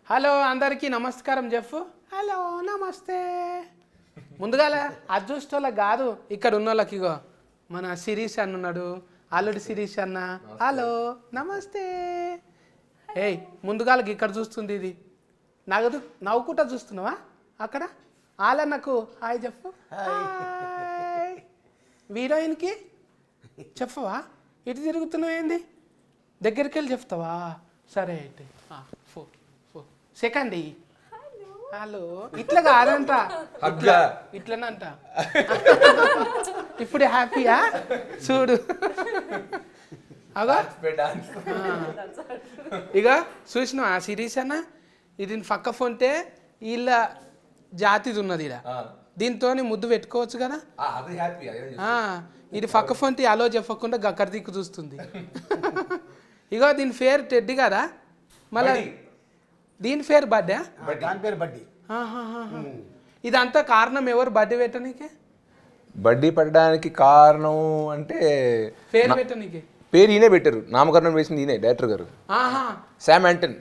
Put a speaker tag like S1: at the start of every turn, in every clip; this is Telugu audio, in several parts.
S1: హలో అందరికీ నమస్కారం చెప్పు. హలో నమస్తే. ముందుగాల అదృష్టోళ్ళ కాదు, ఇక్కడ ఉన్న వాళ్ళకి ఇగో మన శిరీష్ అన్న ఉన్నాడు, అల్లుడి శిరీష్ అన్న. హలో నమస్తే. ఏయ్ ముందుగాలకి ఇక్కడ చూస్తుంది ఇది నగదు నవ్వుకుంటా చూస్తున్నావా అక్కడ? ఆలన్నకు హాయ్ చెప్పు. హీరోయిన్కి చెప్పవా? ఇటు తిరుగుతున్నావు ఏంది? దగ్గరికి వెళ్ళి చెప్తావా? సరే అయితే సెకండ్ హలో ఇట్లా కాదంట, ఇట్లనంట. ఇప్పుడు హ్యాపీయా చూడు. అగా ఇక చూసినావు ఆ సిరీస్ అన్న, ఇది పక్క ఫోన్టే వీళ్ళ జాతిది ఉన్నది ఇడ, దీంతో ముద్దు పెట్టుకోవచ్చు కదా. ఇది పక్క ఫోన్ అలో చెప్పకుండా గక్కర దిక్కు చూస్తుంది. ఇగో దీని పేరు టెడ్డి కదా, మళ్ళీ దీని పేరు బర్త్డే. ఇదంతా కారణం ఎవరు బర్త్డే పెట్టనీకే?
S2: బడ్డీ పడడానికి కారణం అంటే
S1: పేరు పెట్టనీకే
S2: పేరు ఈయనే పెట్టారు, నామకరణం వేసింది ఈయనే డైరెక్టర్ గారు. శామ్ యాంటన్.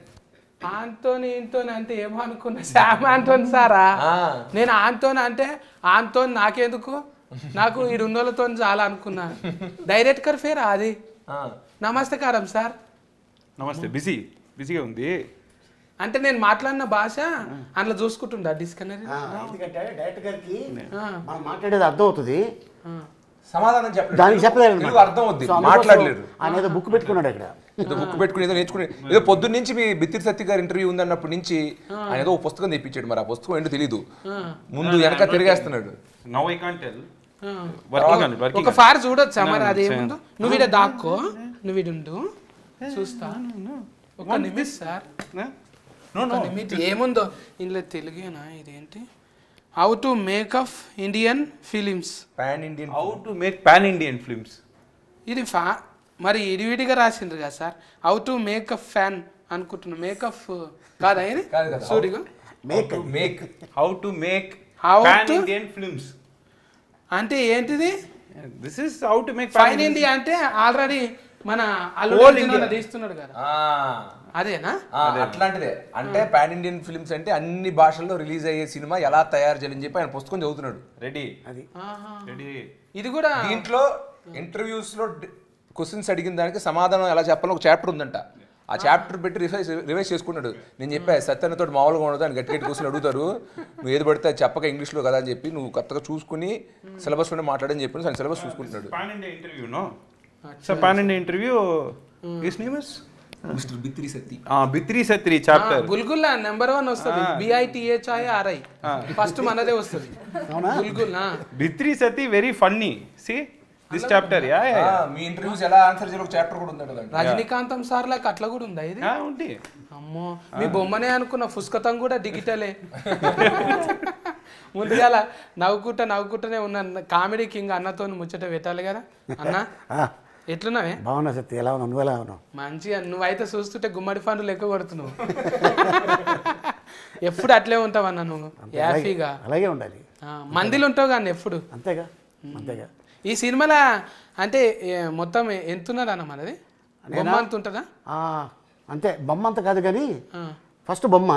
S1: ఆంటోని ఇంటోని అంటే ఏమో అనుకున్నా, శామ్ ఆంటోని సారా. నేను ఆంటోని అంటే ఆంటోని నాకెందుకు, నాకు ఈ రెండోళ్ళతో చాలా అనుకున్నా. డైరెక్టర్ పేరా అది? నమస్కారం సార్.
S3: నమస్తే. బిజీగా ఉంది
S1: అంటే నేను మాట్లాడిన భాష అందులో చూసుకుంటుండా డిస్కనరీ.
S4: ఎందుకంటే డైరెక్టర్ గారికి మనం మాట్లాడేది అర్థం అవుతుంది,
S2: సమాధానం
S4: దానికి చెప్పలేదు,
S2: అర్థం అవుద్ది, మాట్లాడలేరు.
S4: ఆయన ఏదో బుక్ పెట్టుకున్నాడు ఇక్కడ,
S2: ఏదో బుక్ పెట్టుకుని ఏదో నేర్చుకుని, ఏదో పొద్దున్న నుంచి మీ బిత్తిరి సత్య గారి ఇంటర్వ్యూ ఉందన్నప్పటి నుంచి ఆయన ఏదో పుస్తకం తెప్పించాడు. మరి ఆ పుస్తకం ఏంటో తెలీదు, ముందు వెనక తిరిగేస్తున్నాడు.
S3: Now I can't tell.
S1: ఒక ఫార్ చూడొచ్చా మరి? అదేముందో నువ్వు ఇడ దాక్కో, నువ్వు ఇడుండు చూస్తా. ఒక నిమిషం సార్, ఏముందో ఇందులో తెలుగేనా? ఇదేంటి? How to make of Indian films,
S2: pan Indian,
S3: how to make pan Indian films.
S1: ఇది మరి ఇడివిడిగా రాసిండ్రు కదా sir. How to make of fan అనుకుంటున్నా, మేకప్ కాదా ఇది? సూరిగా
S3: how to make pan Indian films
S1: అంటే ఏంటిది?
S3: This is how to make
S1: fine India అంటే ఆల్రెడీ మన అల్లుడు తీస్తున్నాడు కదా, అదేనా?
S2: అట్లాంటిదే. అంటే పాన్ ఇండియన్ ఫిల్మ్స్ అంటే అన్ని భాషల్లో రిలీజ్ అయ్యే సినిమా ఎలా తయారు చేయాలని చెప్పి ఆయన పుస్తకం చదువుతున్నాడు.
S3: రెడీ.
S1: ఇది కూడా
S2: దీంట్లో ఇంటర్వ్యూస్ లో క్వశ్చన్స్ అడిగిన దానికి సమాధానం ఎలా చెప్పాలో ఒక చాప్టర్ ఉందంట. ఆ చాప్టర్ పెట్టి రివైజ్ చేసుకున్నాడు. నేను చెప్పా సత్యన్నతో మామూలుగా ఉండదు అని గట్టి క్వశ్చన్ అడుగుతారు, నువ్వు ఏది పడితే చెప్పక ఇంగ్లీష్లో కదా అని చెప్పి నువ్వు కొత్తగా చూసుకుని సిలబస్ లోనే మాట్లాడని చెప్పి ఆయన సిలబస్ చూసుకుంటున్నాడు.
S3: Pan India interview no. So pan India interview his name is
S2: mister Bithiri Sathi.
S3: Bithiri Sathi chapter
S1: గుల్గుల్ నెంబర్ 1 వస్తుంది, BITHIRI ఫస్ట్ మనదే వస్తుంది. గుల్గుల్
S3: Bithiri Sathi very funny. See this chapter.
S2: మీ ఇంటర్వ్యూస్ ఎలా ఆన్సర్ చేయాలి ఒక చాప్టర్ కూడా ఉందంట.
S1: రజనీకాంతం సార్ లాగా అట్లా కూడా ఉందా ఇది?
S3: ఉంది.
S1: అమ్మో మీ బొమ్మనే అనుకున్న, పుస్తకం కూడా డిజిటలే. ముందుగాల నవ్వుకుంటూనే ఉన్న కామెడీ కింగ్ అన్నతో ముచ్చట పెట్టాలి కదా. అన్న ఎట్లున్నావే?
S4: బాగున్నా సత్య, ఎలా ఉన్నావు? నువ్వు ఎలా ఉన్నావు?
S1: మంచిగా. నువ్వైతే చూస్తుంటే గుమ్మడి పండ్లు లెక్క కొడుతున్నావు. ఎప్పుడు అట్లే ఉంటావు అన్న నువ్వు, హ్యాపీగా.
S4: అలాగే ఉండాలి.
S1: మందిలో ఉంటావు కానీ ఎప్పుడు.
S4: అంతేగా.
S1: ఈ సినిమాలో అంటే మొత్తం ఎంత ఉన్నది అన్న మనది? బొమ్మ అంత ఉంటుందా?
S4: అంతే, బొమ్మ అంత కాదు కానీ ఫస్ట్ బొమ్మ,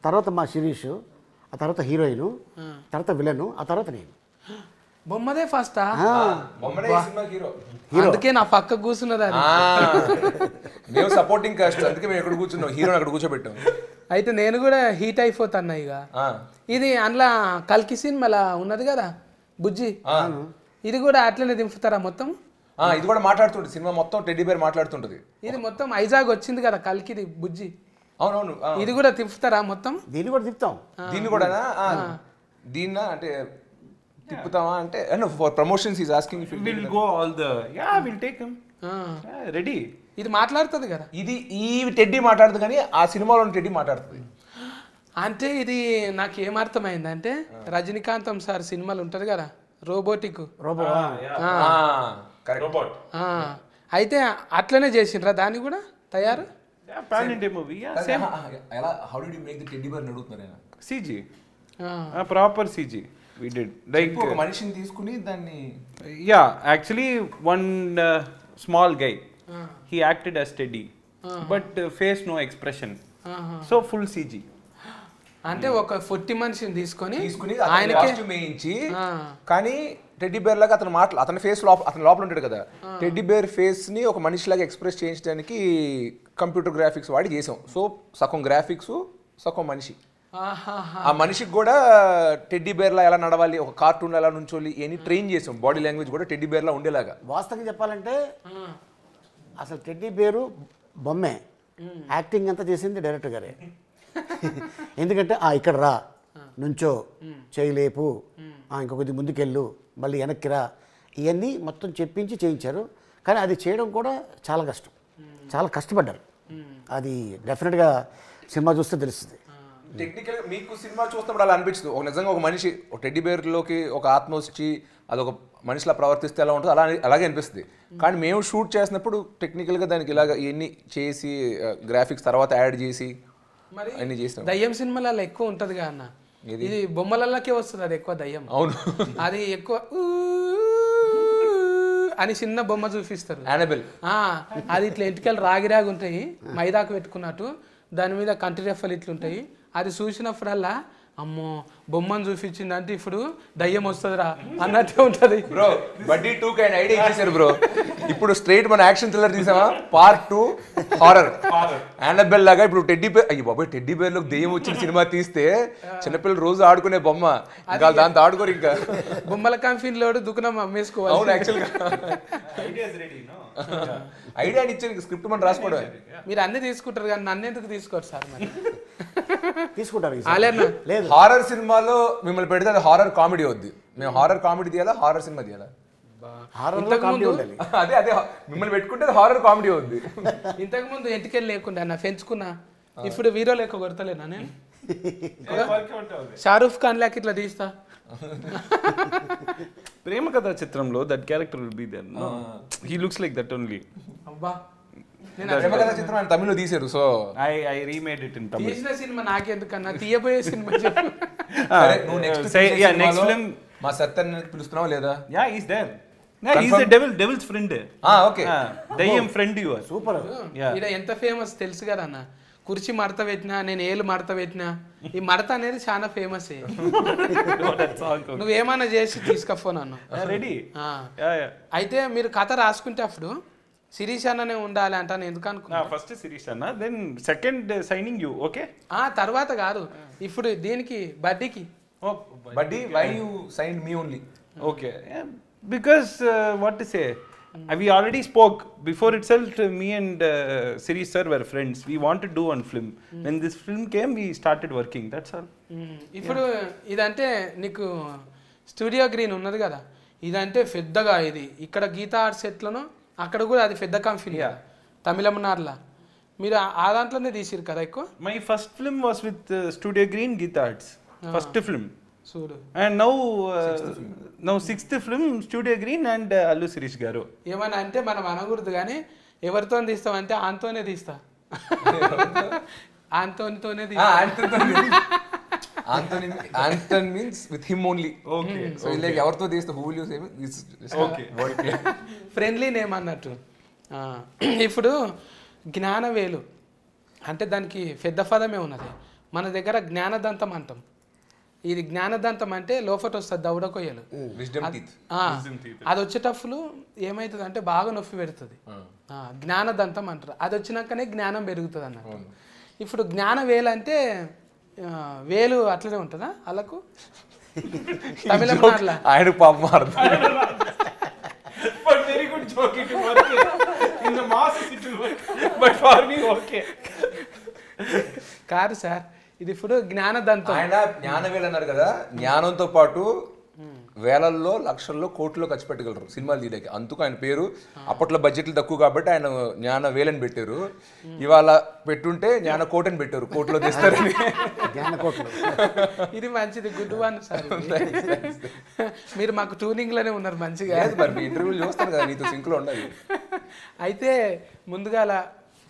S4: తర్వాత మా శిరీష్, ఆ తర్వాత హీరోయిన్, తర్వాత విలన్, ఆ తర్వాత నేను.
S1: బొమ్మదే ఫస్టా? అందుకే నా పక్క కూర్చున్నది.
S2: మేము సపోర్టింగ్ కాస్ట్, అందుకే మేము ఎక్కడ కూర్చున్నాం, హీరోని అక్కడ కూర్చోబెట్టాం.
S1: అయితే నేను కూడా హీట్ అయిపోతాను ఇక. ఇది అందులో కల్కి సినిమాలా ఉన్నది కదా బుజ్జి, ఇది కూడా అట్లనే దింపుతారా మొత్తం?
S2: ఇది కూడా మాట్లాడుతుంటది సినిమా మొత్తం, టెడ్డీ బేర్ మాట్లాడుతుంటది.
S1: ఇది మొత్తం ఐజాగ్ వచ్చింది కదా కల్కిది బుజ్జి.
S2: అవునవును.
S1: ఇది కూడా తిప్పుతారా మొత్తం?
S4: దీన్ని కూడా తిప్పుతాం.
S2: దీన్ని కూడా దీన్న అంటే తిప్పుతామా అంటే for promotions is asking if
S3: will go all the will take him ready.
S1: ఇది మాట్లాడుతుంది కదా,
S2: ఇది ఈ టెడ్డీ మాట్లాడుతుంది కానీ ఆ సినిమాలో టెడ్డీ మాట్లాడుతుంది.
S1: అంటే ఇది నాకు ఏమర్థమైంది అంటే రజనీకాంతం సార్ సినిమాలు ఉంటది కదా రోబోటిక్ అయితే అట్లనే చేసిండ్రా దాన్ని కూడా తయారు?
S3: Pan India movie.
S2: ఎలా how did you make the teddy bear అడుగుతున్నారు ఆయన.
S3: CG, proper CG we did. Like
S2: ఒక మనిషిని తీసుకుని దాన్ని
S3: actually one small guy he acted as Teddy but face no expression. So full CG.
S1: అంటే ఒక 40 మనిషిని తీసుకొని
S2: ఆయనకి కాస్ట్యూమ్ వేయించి, కానీ టెడ్డీ బేర్ లాగా అతని ఫేస్ అతని లోపల ఉంటాడు కదా, టెడ్డీ బేర్ ఫేస్ ని ఒక మనిషిలాగా ఎక్స్ప్రెస్ చేయించడానికి కంప్యూటర్ గ్రాఫిక్స్ వాడి చేసాం. సో సగం గ్రాఫిక్స్ సగం మనిషి. ఆ మనిషికి కూడా టెడ్డీ బేర్లా ఎలా నడవాలి, ఒక కార్టూన్ ఎలా నుంచోలి అని ట్రైన్ చేసాం. బాడీ లాంగ్వేజ్ కూడా టెడ్డీ బేర్లా ఉండేలాగా.
S4: వాస్తవంగా చెప్పాలంటే అసలు టెడ్డీ బేరు బొమ్మే, యాక్టింగ్ అంతా చేసింది డైరెక్టర్ గారే. ఎందుకంటే ఇక్కడ రా, నుంచో, చేయలేపు, ఇంకొకటి ముందుకెళ్ళు, మళ్ళీ వెనక్కి రా, ఇవన్నీ మొత్తం చెప్పించి చేయించారు. కానీ అది చేయడం కూడా చాలా కష్టం, చాలా కష్టపడ్డారు. అది డెఫినెట్గా సినిమా చూస్తే తెలుస్తుంది.
S2: టెక్నికల్ మీకు సినిమా చూస్తున్నప్పుడు అలా అనిపిస్తుంది, ఒక నిజంగా ఒక మనిషి ఒక టెడ్డీ బేర్లోకి ఒక ఆత్మ వచ్చి అదొక మనిషిలా ప్రవర్తిస్తే ఎలా ఉంటుందో అలాగే అనిపిస్తుంది. కానీ మేము షూట్ చేసినప్పుడు టెక్నికల్గా దానికి ఇలాగ ఇవన్నీ చేసి గ్రాఫిక్స్ తర్వాత యాడ్ చేసి అన్ని చేస్తాం.
S1: దయ్యం సినిమాలలో ఎక్కువ ఉంటదిగా అన్న, ఇది బొమ్మలకే వస్తుంది అది ఎక్కువ దయ్యం.
S2: అవును,
S1: అది ఎక్కువ అని చిన్న బొమ్మ చూపిస్తారు.
S2: యానబెల్
S1: అది ఇట్లా ఎంటికలు రాగి ఉంటాయి, మైదాకు పెట్టుకున్నట్టు, దాని మీద కంటి రెఫలు ఇట్లుంటాయి. అది చూసినప్పుడల్లా అమ్మో బొమ్మను చూపించింది అంటే ఇప్పుడు దయ్యం వస్తుందిరా అన్నట్టే ఉంటది.
S2: బ్రో బడ్డీ 2 కి ఐడియా ఇచ్చేసారు బ్రో. ఇప్పుడు స్ట్రైట్ మన యాక్షన్ థ్రిల్లర్ తీసామా, పార్ట్ 2 హారర్. యానబెల్ లాగా ఇప్పుడు టెడ్డీ బేర్, అయ్యి బాబాయ్ టెడ్డీ బేర్ లో దెయ్యం వచ్చిన సినిమా తీస్తే చిన్నపిల్లలు రోజు ఆడుకునే బొమ్మ, ఇంకా దాంతో ఆడుకోరు. ఇంకా
S1: బొమ్మల కంపెనీలో దుకాణం అమ్మేసుకోవాలి.
S2: అవును, యాక్చువల్గా ఐడియా ఇచ్చారు, స్క్రిప్ట్ మనం రాసుకోవడం.
S1: మీరు అన్ని తీసుకుంటారు కానీ నన్ను ఎందుకు తీసుకోరు సార్? మరి
S4: తీసుకుంటారు.
S2: లేదు, హారర్ సినిమాలో మిమ్మల్ని పెడితే అది హారర్ కామెడీ అవుద్ది. మేము హారర్ కామెడీ తీయాలా, హారర్ సినిమా తీయాలా? అదే అదే మిమ్మల్ని పెట్టుకుంటే హారర్ కామెడీ అవుద్ది.
S1: ఇంతకు ముందు ఎంటికెళ్ళి లేకుండా అన్న పెంచుకున్నా, ఇప్పుడు వీరో లెక్క కొడతలేనా నేను? షారూఫ్ ఖాన్ లాక్ ఇట్లా తీస్తా.
S3: ప్రేమ కథా చిత్రంలో that character will be there. He looks like that only.
S1: అబ్బా,
S2: ప్రేమ కథా చిత్రం ఆయన తమిళ్లో తీశారు. So
S3: I remade it in Tamil.
S1: తీసిన సినిమా నాకెందుకన్నా, తీయబోయే సినిమా చెప్పు.
S2: నువ్వు నెక్స్ట్ ఫిల్మ్ మా సత్యన్ పిలుస్తున్నావా లేదా?
S3: Yeah, he's there. He's the devil's friend.
S2: Okay,
S3: దయ్యం ఫ్రెండ్. You are
S4: super.
S1: ఈడ ఎంత ఫేమస్ తెలుసు కదా అన్న, కుర్చీ మడత పెట్టినా, నేను ఏళ్ళు మడత పెట్టినా, ఈ మడత అనేది చాలా ఫేమస్. నువ్వేమన్నా చేసి తీసుకపో నన్ను.
S3: రెడీ.
S1: అయితే మీరు కథ రాసుకుంటే అప్పుడు శిరీష్ అన్ననే ఉండాలి అంటాను. ఎందుకు అనుకున్నా?
S3: ఫస్ట్ శిరీష్ అన్న, then second signing you. Okay,
S1: తర్వాత కాదు, ఇప్పుడు దీనికి బడ్డీకి.
S2: Buddy, why you sign me only?
S3: Okay, because what to say, we already spoke before itself. Me and Sirish sir were friends. We wanted to do one film. When this film came, we started working. That's all.
S1: ఇప్పుడు ఇదంటే నీకు స్టూడియో గ్రీన్ ఉన్నది కదా, ఇదంటే పెద్దగా ఇది ఇక్కడ గీతా ఆర్ట్స్ ఎట్లను అక్కడ కూడా అది పెద్ద కంపెనీ తమిళనాడులో. మీరు ఆ దాంట్లోనే తీసిరు కదా ఎక్కువ?
S3: My first film was with Studio Green, Geetha Arts. First film.
S1: చూడు.
S3: And now sixth film, Studio Green and Allu Sirish garu.
S1: ఏమన్నా అంటే మనం అనకూడదు కానీ ఎవరితో తీస్తామంటే ఆంతోనే తీస్తా. ఆంతోనితోనే తీస్తా.
S2: Anton means with him only.
S3: Okay.
S2: So like ఎవరితో తీస్తా, who will you say?
S3: Okay.
S1: Friendly name అన్నట్టు. ఇప్పుడు జ్ఞానవేలు అంటే దానికి పెద్ద పదమే ఉన్నది. మన దగ్గర జ్ఞానదంతం అంటాం. ఇది జ్ఞానదంతం అంటే లోపట వస్తుంది దౌడ కొయ్యలు. అది వచ్చేటప్పుడు ఏమవుతుంది అంటే బాగా నొప్పి పెడుతుంది, జ్ఞానదంతం అంటారు. అది వచ్చినాకనే జ్ఞానం పెరుగుతుంది అన్నట్టు. ఇప్పుడు జ్ఞాన వేలు అంటే వేలు అట్లనే ఉంటుందా వాళ్ళకు? తమిళనాడులో
S2: ఆయన పాపం
S3: But very good joke, it will work. In the masses it will work. But for me, okay.
S1: కాదు సార్, ఇది ఇప్పుడు జ్ఞానదంతం.
S2: ఆయన జ్ఞానవేలు అన్నారు కదా, జ్ఞానంతో పాటు వేలల్లో లక్షల్లో కోట్లలో ఖర్చు పెట్టగలరు సినిమాలు తీయడానికి. అందుకు ఆయన పేరు. అప్పట్లో బడ్జెట్లు తక్కువ కాబట్టి ఆయన జ్ఞాన వేలని పెట్టారు. ఇవాళ పెట్టుంటే జ్ఞాన కోట్ అని పెట్టారు, కోట్లో తీస్తారని.
S1: ఇది మంచిది, గుడ్ వన్ సార్. మీరు మాకు ట్యూనింగ్ లోనే ఉన్నారు మంచిగా.
S2: మరి మీ ఇంటర్వ్యూలు చూస్తాను కదా, నీతో సింక్ లో ఉండాలి.
S1: అయితే ముందుగా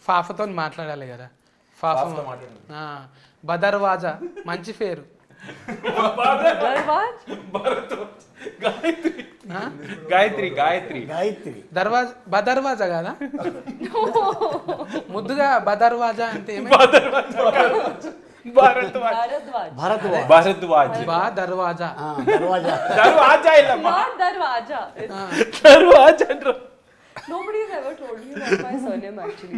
S1: ఫాఫతో మాట్లాడాలి కదా. ఫాఫ బదర్వాజా మంచి పేరు.
S5: Darvaj?
S3: గాయత్రి
S1: బదర్వాజా కాదా? ముద్దుగా బదర్వాజా అంటే ఏమి?
S5: Bharadwaj.
S3: భారద్వాజ్
S1: బా దర్వాజా.
S4: దర్వాజా
S3: దర్వాజా ఇలా
S5: Not Darwaja.
S3: దర్వాజా అంటారు.
S5: Nobody has ever told me about my surname actually.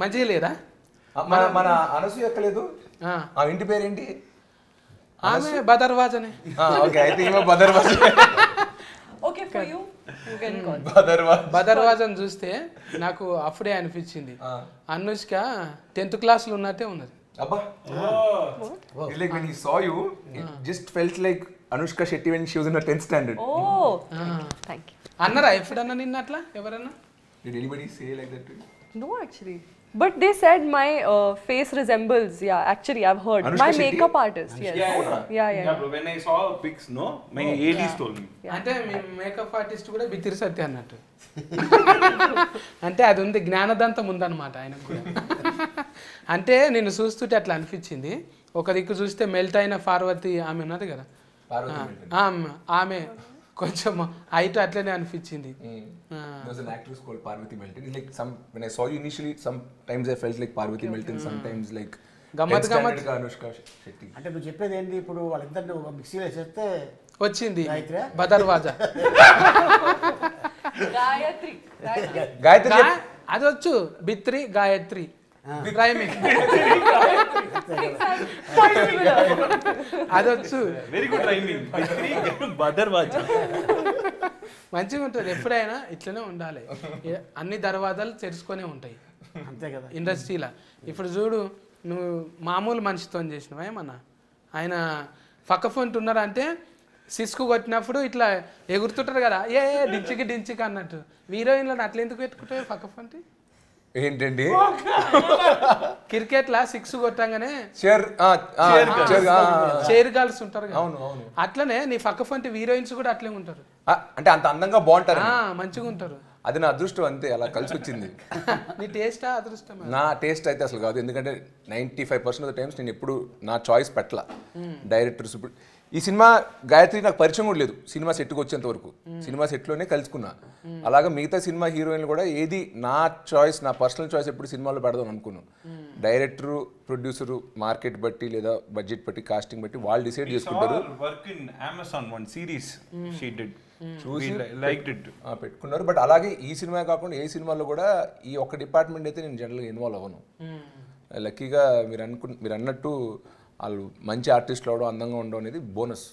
S1: మంచిగా లేదా?
S2: మన అనసూయ ఎక్కలేదు.
S1: ఆ,
S2: ఆ ఇంటి పేరేంటి?
S1: ఆమె బదర్వాజనే.
S2: ఓకే, అయితే ఈమె బదర్వాజ్.
S5: Okay, for you, you can call.
S1: బదర్వాజను చూస్తే నాకు అప్పుడే అనిపించింది అనుష్క 10th క్లాస్లో ఉన్నట్టే ఉన్నది.
S2: అబ్బా, like when he saw you, it just felt like Anushka Shetty when she was in her 10th standard.
S5: Oh, thank you.
S1: అన్నారా ఎప్పుడన్నా నిన్న అట్లా ఎవరన్నా?
S2: Did anybody say like that to you?
S5: No, actually. But they said my face resembles, yeah, actually I've heard.
S2: Anushka
S5: My
S2: Shetty?
S5: makeup artist, yes. Yeah.
S3: bro, when I saw pics, no, my ADs told me.
S1: అంటే మీ మేకప్ ఆర్టిస్ట్ కూడా బిత్తిరి సత్య అన్నట్టు. అంటే అది ఉంది, జ్ఞానదంతం ఉందన్నమాట ఆయనకు కూడా. అంటే నేను చూస్తుంటే అట్లా అనిపించింది. ఒక దిక్కు చూస్తే మెల్ట్ అయిన పార్వతి ఆమె ఉన్నది కదా, ఆమె కొంచెం హైట్ అట్లనే అనిపించింది.
S2: There was an actress called Parvati Melton. It's like when I saw you initially, sometimes I felt like Parvati Melton, sometimes like
S1: గమ్మత్
S2: 10th standard Anushka Shetty.
S4: అంటే నువ్వు చెప్పేది ఏంటి? ఇప్పుడు వాళ్ళిద్దరిని ఒక మిక్సీలో వేసేస్తే
S1: వచ్చింది
S4: గాయత్రి?
S1: బదర్వాజా.
S5: Gayatri.
S2: గాయత్రి
S1: అది వచ్చు, బిత్రి గాయత్రి రైమింగ్ అది వచ్చు.
S3: Very good rhyming. బదర్వాజా.
S1: మంచిగా ఉంటుంది. ఎప్పుడైనా ఇట్లనే ఉండాలి. అన్ని దర్వాజాలు తెరుచుకొనే ఉంటాయి
S4: అంతే కదా
S1: ఇండస్ట్రీలో. ఇప్పుడు చూడు, నువ్వు మామూలు మనిషితో చేసినావా ఏమన్నా? ఆయన పక్క ఫోన్ ఉన్నారంటే సిస్కు కొట్టినప్పుడు ఇట్లా ఎగురుతుంటారు కదా, ఏ డించికి అన్నట్టు. హీరోయిన్లను అట్లా ఎందుకు పెట్టుకుంటావు పక్క ఫోన్?
S2: ఏంటండి?
S1: క్రికెట్లా 6 కొట్టంగానే చైర్ గర్ల్స్ ఉంటారు కదా,
S2: అవును అవును.
S1: అట్లనే నీ పక్క ఫోన్ హీరోయిన్స్ కూడా అట్లే ఉంటారు.
S2: అంటే అంత అందంగా బాగుంటారు,
S1: మంచిగా ఉంటారు.
S2: అది నా అదృష్టం, అంతే, అలా కలిసి వచ్చింది.
S1: నీ టేస్టా అదృష్టం?
S2: నా టేస్ట్ అయితే అసలు కాదు, ఎందుకంటే 95% ఆఫ్ ద టైమ్స్ నేను ఎప్పుడు నా చాయిస్ పెట్టల. డైరెక్టర్స్ ఇప్పుడు ఈ సినిమా గాయత్రి నాకు పరిచయం కూడా లేదు సినిమా సెట్కి వచ్చేంత వరకు. సినిమా సెట్లోనే కలుసుకున్నా. అలాగా మిగతా సినిమా హీరోయిన్లు కూడా ఏది నా చాయిస్, నా పర్సనల్ చాయిస్ ఎప్పుడు సినిమాలో పెడదాం అనుకున్నాను. డైరెక్టరు, ప్రొడ్యూసరు మార్కెట్ బట్టి లేదా బడ్జెట్ బట్టి, కాస్టింగ్ బట్టి వాళ్ళు డిసైడ్ చేసుకుంటారు.
S3: Work in Amazon one series she did, చూసి లైక్డ్ ఇట్,
S2: పెట్టుకున్నారు. బట్ అలాగే ఈ సినిమా కాకుండా ఏ సినిమాలో కూడా ఈ ఒక్క డిపార్ట్మెంట్ అయితే నేను జనరల్గా ఇన్వాల్వ్ అవ్వను. లక్కీగా మీరు అన్నట్టు వాళ్ళు మంచి ఆర్టిస్టులు అవడం, అందంగా ఉండడం అనేది బోనస్.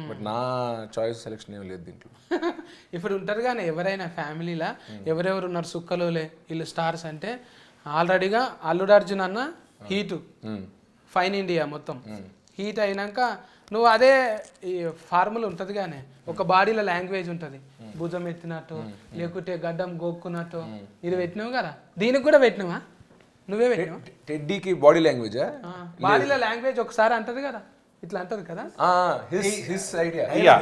S2: బట్ నా చాయిస్ సెలెక్షన్ ఏం లేదు దీంట్లో.
S1: ఇప్పుడు ఉంటారు కానీ ఎవరైనా ఫ్యామిలీలా ఎవరెవరు ఉన్నారు సుక్కలోలే వీళ్ళు స్టార్స్ అంటే, ఆల్రెడీగా అల్లుడు అర్జున్ అన్న హీటు, ఫైన్ ఇండియా మొత్తం హీట్ అయినాక నువ్వు అదే ఈ ఫార్ములా ఉంటుంది కానీ ఒక బాడీలో లాంగ్వేజ్ ఉంటుంది, భుజం ఎత్తినట్టు లేకుంటే గడ్డం గోక్కున్నట్టు ఇది పెట్టినావు కదా, దీనికి కూడా పెట్టినావా? నువ్వే పెట్టినావా?
S2: టెడ్డీకి బాడీ లాంగ్వేజ్,
S1: బాడీలో లాంగ్వేజ్ ఒకసారి అంటది కదా, ఇట్లా అంటది కదా.
S2: His idea.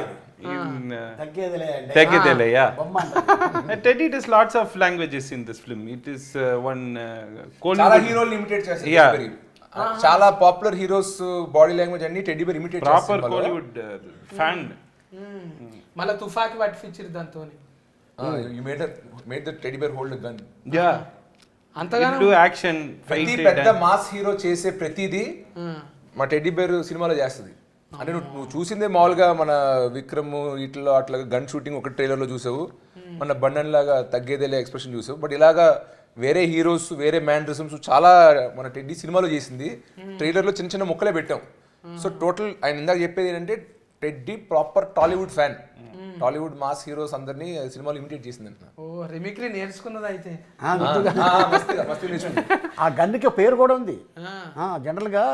S3: తగ్గేదేలే. Teddy does lots of languages in this film. It is one
S2: చాలా హీరోలు ఇమిటేట్ చేస్తారు. చాలా పాపులర్ హీరోస్ బాడీ లాంగ్వేజ్ అన్ని టెడ్డీ బేర్ ఇమిటేట్ చేస్తారు.
S3: Proper Kollywood fan.
S1: మళ్ళీ తుఫాకి పట్టించారు దాంతో.
S2: You made the teddy bear hold a gun.
S3: Yeah.
S1: అంతగానో
S3: do action fight.
S2: పెద్ద మాస్ హీరో చేసే ప్రతిదీ మా టెడ్డీ బేర్ సినిమాలో చేస్తుంది. అంటే నువ్వు చూసిందే మామూలుగా మన విక్రమ్ ఇట్లా అట్లా గన్ షూటింగ్ ఒక ట్రైలర్లో చూసావు, మన బండన్ లాగా తగ్గేదేలే ఎక్స్ప్రెషన్ చూసావు. బట్ ఇలాగా వేరే హీరోస్, వేరే మ్యానరిజమ్స్ చాలా మన టెడ్డీ సినిమాలో చేసింది. ట్రైలర్లో చిన్న చిన్న ముక్కలే పెట్టాం. సో టోటల్ ఆయన ఇందాక చెప్పేది ఏంటంటే teddy proper Tollywood fan. Tollywood mass heroes అందరినీ సినిమాలు ఇమిటేట్ చేసింది అంట.
S1: ఓ రిమిక్రీ నేర్చుకున్నది అయితే.
S4: ఆ గన్నుకి పేరు కూడా ఉంది. జనరల్గా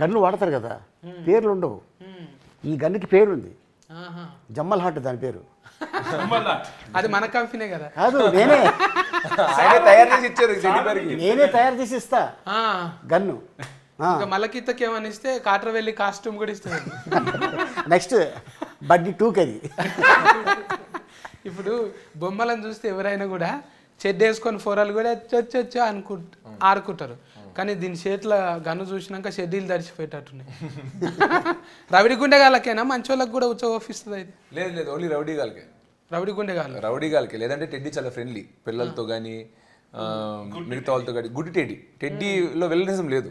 S4: గన్ను వాడతారు కదా, పేర్లు ఉండవు. ఈ గన్నుకి పేరు ఉంది, జమ్మల్ హాట్ దాని పేరు.
S1: అది మన కంపెనీ కదా.
S4: కాదు, నేనే
S2: తయారు చేసి ఇచ్చారు.
S4: నేనే తయారు చేసి ఇస్తా గన్ను.
S1: మల్లకిత్తకి ఏమని ఇస్తే కాటర్ వెళ్ళి కాస్ట్యూమ్ కూడా ఇస్తుంది.
S4: నెక్స్ట్ బడ్డీ 2కి అది.
S1: ఇప్పుడు బొమ్మలను చూస్తే ఎవరైనా కూడా చెడ్డ వేసుకొని ఫోరాలు కూడా చొచ్చు ఆడుకుంటారు. కానీ దీని చేతిలో గన్ను చూసినాక షెడ్యూల్ తడిచిపోయేటట్టున్నాయి. రవిడి గుండెగాళ్ళకేనా మంచోళ్ళకి కూడా ఉచ్చోపిస్తుంది అయితే?
S2: లేదు లేదు, ఓన్లీ రౌడీ గాలకే.
S1: రవిడి గుండెగాళ్ళు.
S2: రౌడీ గాలకే. లేదంటే టెడ్డీ చాలా ఫ్రెండ్లీ పిల్లలతో కానీ మిగతా వాళ్ళతో కానీ. గుడ్ టెడ్డీలో విలనిజం లేదు,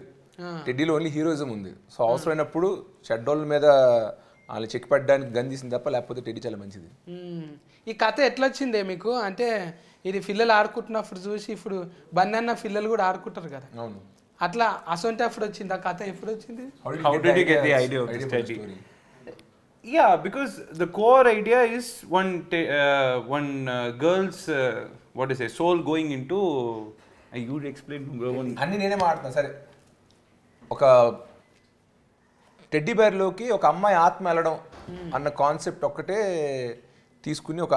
S2: టెడ్డీలో ఓన్లీ హీరోయిజం ఉంది. సో అవసరమైనప్పుడు చెడ్డోళ్ళ మీద వాళ్ళు చెక్ పెట్టడానికి గన్ తీసింది తప్ప, లేకపోతే టెడ్డీ చాలా మంచిది.
S1: ఈ కథ ఎట్లా వచ్చిందే మీకు? అంటే ఇది పిల్లలు ఆడుకుంటున్నప్పుడు చూసి ఇప్పుడు బన్నన్న పిల్లలు కూడా ఆడుకుంటారు కదా,
S2: అవును.
S1: అట్లా అసొంటి అప్పుడు వచ్చింది ఆ కథ. ఎప్పుడు వచ్చింది?
S3: How did you get the idea of the study? Yeah, because the core idea is one girl's what is it, soul going into. You would explain.
S2: అన్నీ నేనే మాట్లాడుతాను. సరే, ఒక టెడ్డీ బేర్లోకి ఒక అమ్మాయి ఆత్మ వెళ్ళడం అన్న కాన్సెప్ట్ ఒక్కటే తీసుకుని, ఒక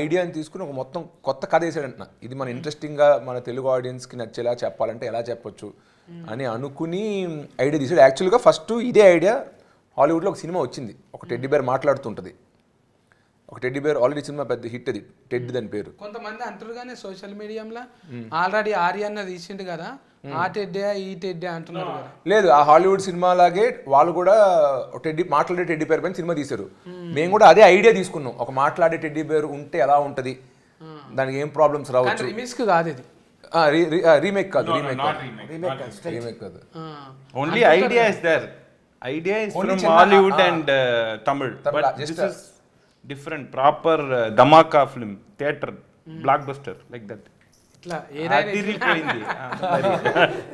S2: ఐడియాని తీసుకుని ఒక మొత్తం కొత్త కథ వేసాడంటున్నా. ఇది మన ఇంట్రెస్టింగ్గా మన తెలుగు ఆడియన్స్కి నచ్చేలా చెప్పాలంటే ఎలా చెప్పొచ్చు అని అనుకుని ఐడియా తీసాడు. యాక్చువల్గా ఫస్ట్ ఇదే ఐడియా హాలీవుడ్లో ఒక సినిమా వచ్చింది, ఒక టెడ్డీ బేర్ మాట్లాడుతుంటుంది. ఒక టెడ్డీ బేర్ ఆల్రెడీ సినిమా పెద్ద హిట్, అది టెడ్ దాని పేరు.
S1: కొంతమంది అంటారు కానీ సోషల్ మీడియాలో ఆల్రెడీ ఆర్యన్న తీసిండు కదా, ఆ టెడ్డే ఈ టెడ్డే అంటున్నారు కదా.
S2: లేదు, ఆ హాలీవుడ్ సినిమా లాగే వాళ్ళు కూడా మాట్లాడే టెడ్డీ బేర్ పైన సినిమా తీశారు. మేము కూడా అదే ఐడియా తీసుకున్నాం, ఒక మాట్లాడే టెడ్డీ బేర్ ఉంటే ఎలా ఉంటుంది, దానికి ఏం ప్రాబ్లమ్స్ రావచ్చు.
S1: రిమిక్స్ కాదు ఇది,
S2: రీమేక్ కాదు, రీమేక్ కాదు.
S3: Only idea is there. Idea is from Hollywood and Tamil, but this is different, proper dhamaka film, theater, blockbuster, like that.
S1: ఇట్లా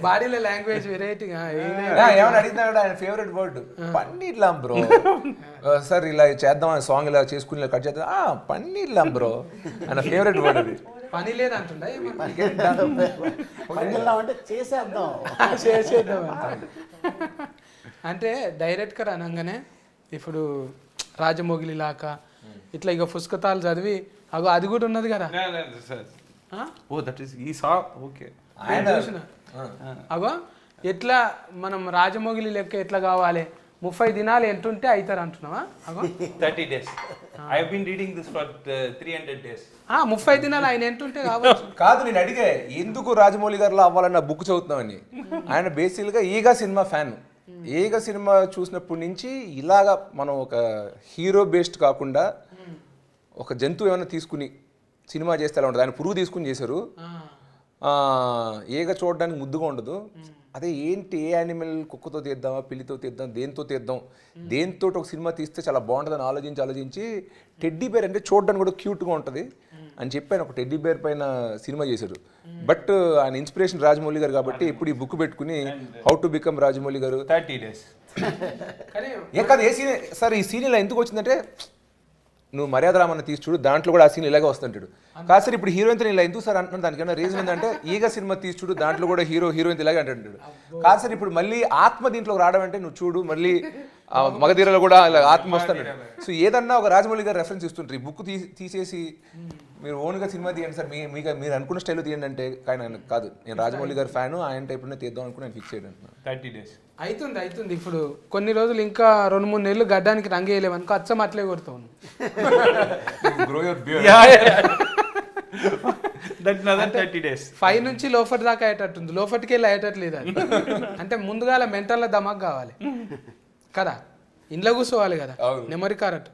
S1: బాడీలో లాంగ్వేజ్ వెరైటీగా
S2: ఏమైనా అడిగినాడు ఆయన ఫేవరెట్ వర్డ్ పన్నీర్ లాం బ్రో. సార్ ఇలా చేద్దాం సాంగ్ ఇలా చేసుకుని ఇలా కట్ చేద్దాం, పన్నీర్ లాం బ్రో ఆయన ఫేవరెట్ వర్డ్. అది
S1: పని లేదంటుండ
S4: అంటే చేసేద్దాం
S1: చేసేద్దాం అంటే డైరెక్ట్గా అనగానే ఇప్పుడు రాజమౌళి లాగా ఇట్లా ఇక పుస్తకాలు చదివి అగో అది కూడా ఉన్నది కదా.
S3: Oh, that is he saw. Okay.
S1: అగో ఎట్లా మనం రాజమౌళి లెక్క ఎట్లా కావాలి, 30 దినాలు ఎంత ఉంటే అవుతారు అంటున్నావా? అగో
S3: 30 days. I have been reading this for 300 days.
S1: 30 దినాలు ఆయన ఎంత ఉంటే కావచ్చు.
S2: కాదు, నేను అడిగే ఎందుకు రాజమౌళి గారిలో అవ్వాలన్న బుక్ చదువుతున్నామని. ఆయన బేసిక్గా ఈగా సినిమా ఫ్యాన్. ఈగ సినిమా చూసినప్పటి నుంచి ఇలాగా మనం ఒక హీరో బేస్డ్ కాకుండా ఒక జంతువు ఏమైనా తీసుకుని సినిమా చేస్తే ఎలా ఉంటుంది. ఆయన పురుగు తీసుకుని చేశారు. ఈగ చూడడానికి ముద్దుగా ఉండదు. అదే ఏంటి, ఏ యానిమల్, కుక్కతో తీద్దామా, పిల్లితో తీద్దాం, దేంతో ఒక సినిమా తీస్తే చాలా బాగుంటుందని ఆలోచించి టెడ్డీ బేర్ అంటే చూడడానికి కూడా క్యూట్గా ఉంటుంది అని చెప్పి ఆయన ఒక టెడ్డీ బేర్ పైన సినిమా చేశారు. బట్ ఆయన ఇన్స్పిరేషన్ రాజమౌళి గారు కాబట్టి ఇప్పుడు ఈ బుక్ పెట్టుకుని హౌ టు బికమ్ రాజమౌళి గారు
S3: 30 days.
S2: ఏ కాదు, ఏ సీన్ సార్ ఈ సీన్ ఇలా ఎందుకు వచ్చిందంటే, నువ్వు మర్యాద రామన్న తీసి చూడు, దాంట్లో కూడా ఆ సీన్ ఇలాగే వస్తుంటాడు. కాదు సార్ ఇప్పుడు హీరోయిన్తో ఇలా ఎందుకు సార్ అంటున్నాను, దానికి ఏమైనా రీజన్ ఏంటంటే ఈగ సినిమా తీసి చూడు, దాంట్లో కూడా హీరోయిన్ ఇలాగే అంటాడు. కాదు సార్ ఇప్పుడు మళ్ళీ ఆత్మ దీంట్లోకి రావడం అంటే నువ్వు చూడు, మళ్ళీ మగధీరలో కూడా ఇలా ఆత్మ వస్తాడు. సో ఏదన్నా ఒక రాజమౌళి గారు రెఫరెన్స్ ఇస్తుంటారు. ఈ బుక్ తీసేసి మీరు ఓన్గా సినిమా తీయండి సార్, మీరు అనుకున్న స్టైల్లో తీయండి అంటే కానీ ఆయన కాదు, నేను రాజమౌళి గారు ఫ్యాను, ఆయన టైప్లోనే తీద్దాం అనుకుని నేను ఫిక్స్ చేయడం.
S3: 30 days
S1: అవుతుంది. ఇప్పుడు కొన్ని రోజులు ఇంకా 2-3 నెలలు గడ్డానికి రంగు వేయలేమనుకో, అచ్చం అట్లే కొడతాను.
S3: That's another 30 days.
S1: 5 నుంచి లోఫట్ దాకా అయ్యేటట్టుంది, లోఫట్కి వెళ్ళి అయ్యేటట్లేదు అది. అంటే ముందుగా మెంటల్లో దమాక్ కావాలి కదా, ఇంట్లో కూర్చోవాలి కదా. మెమరీ కార్డ్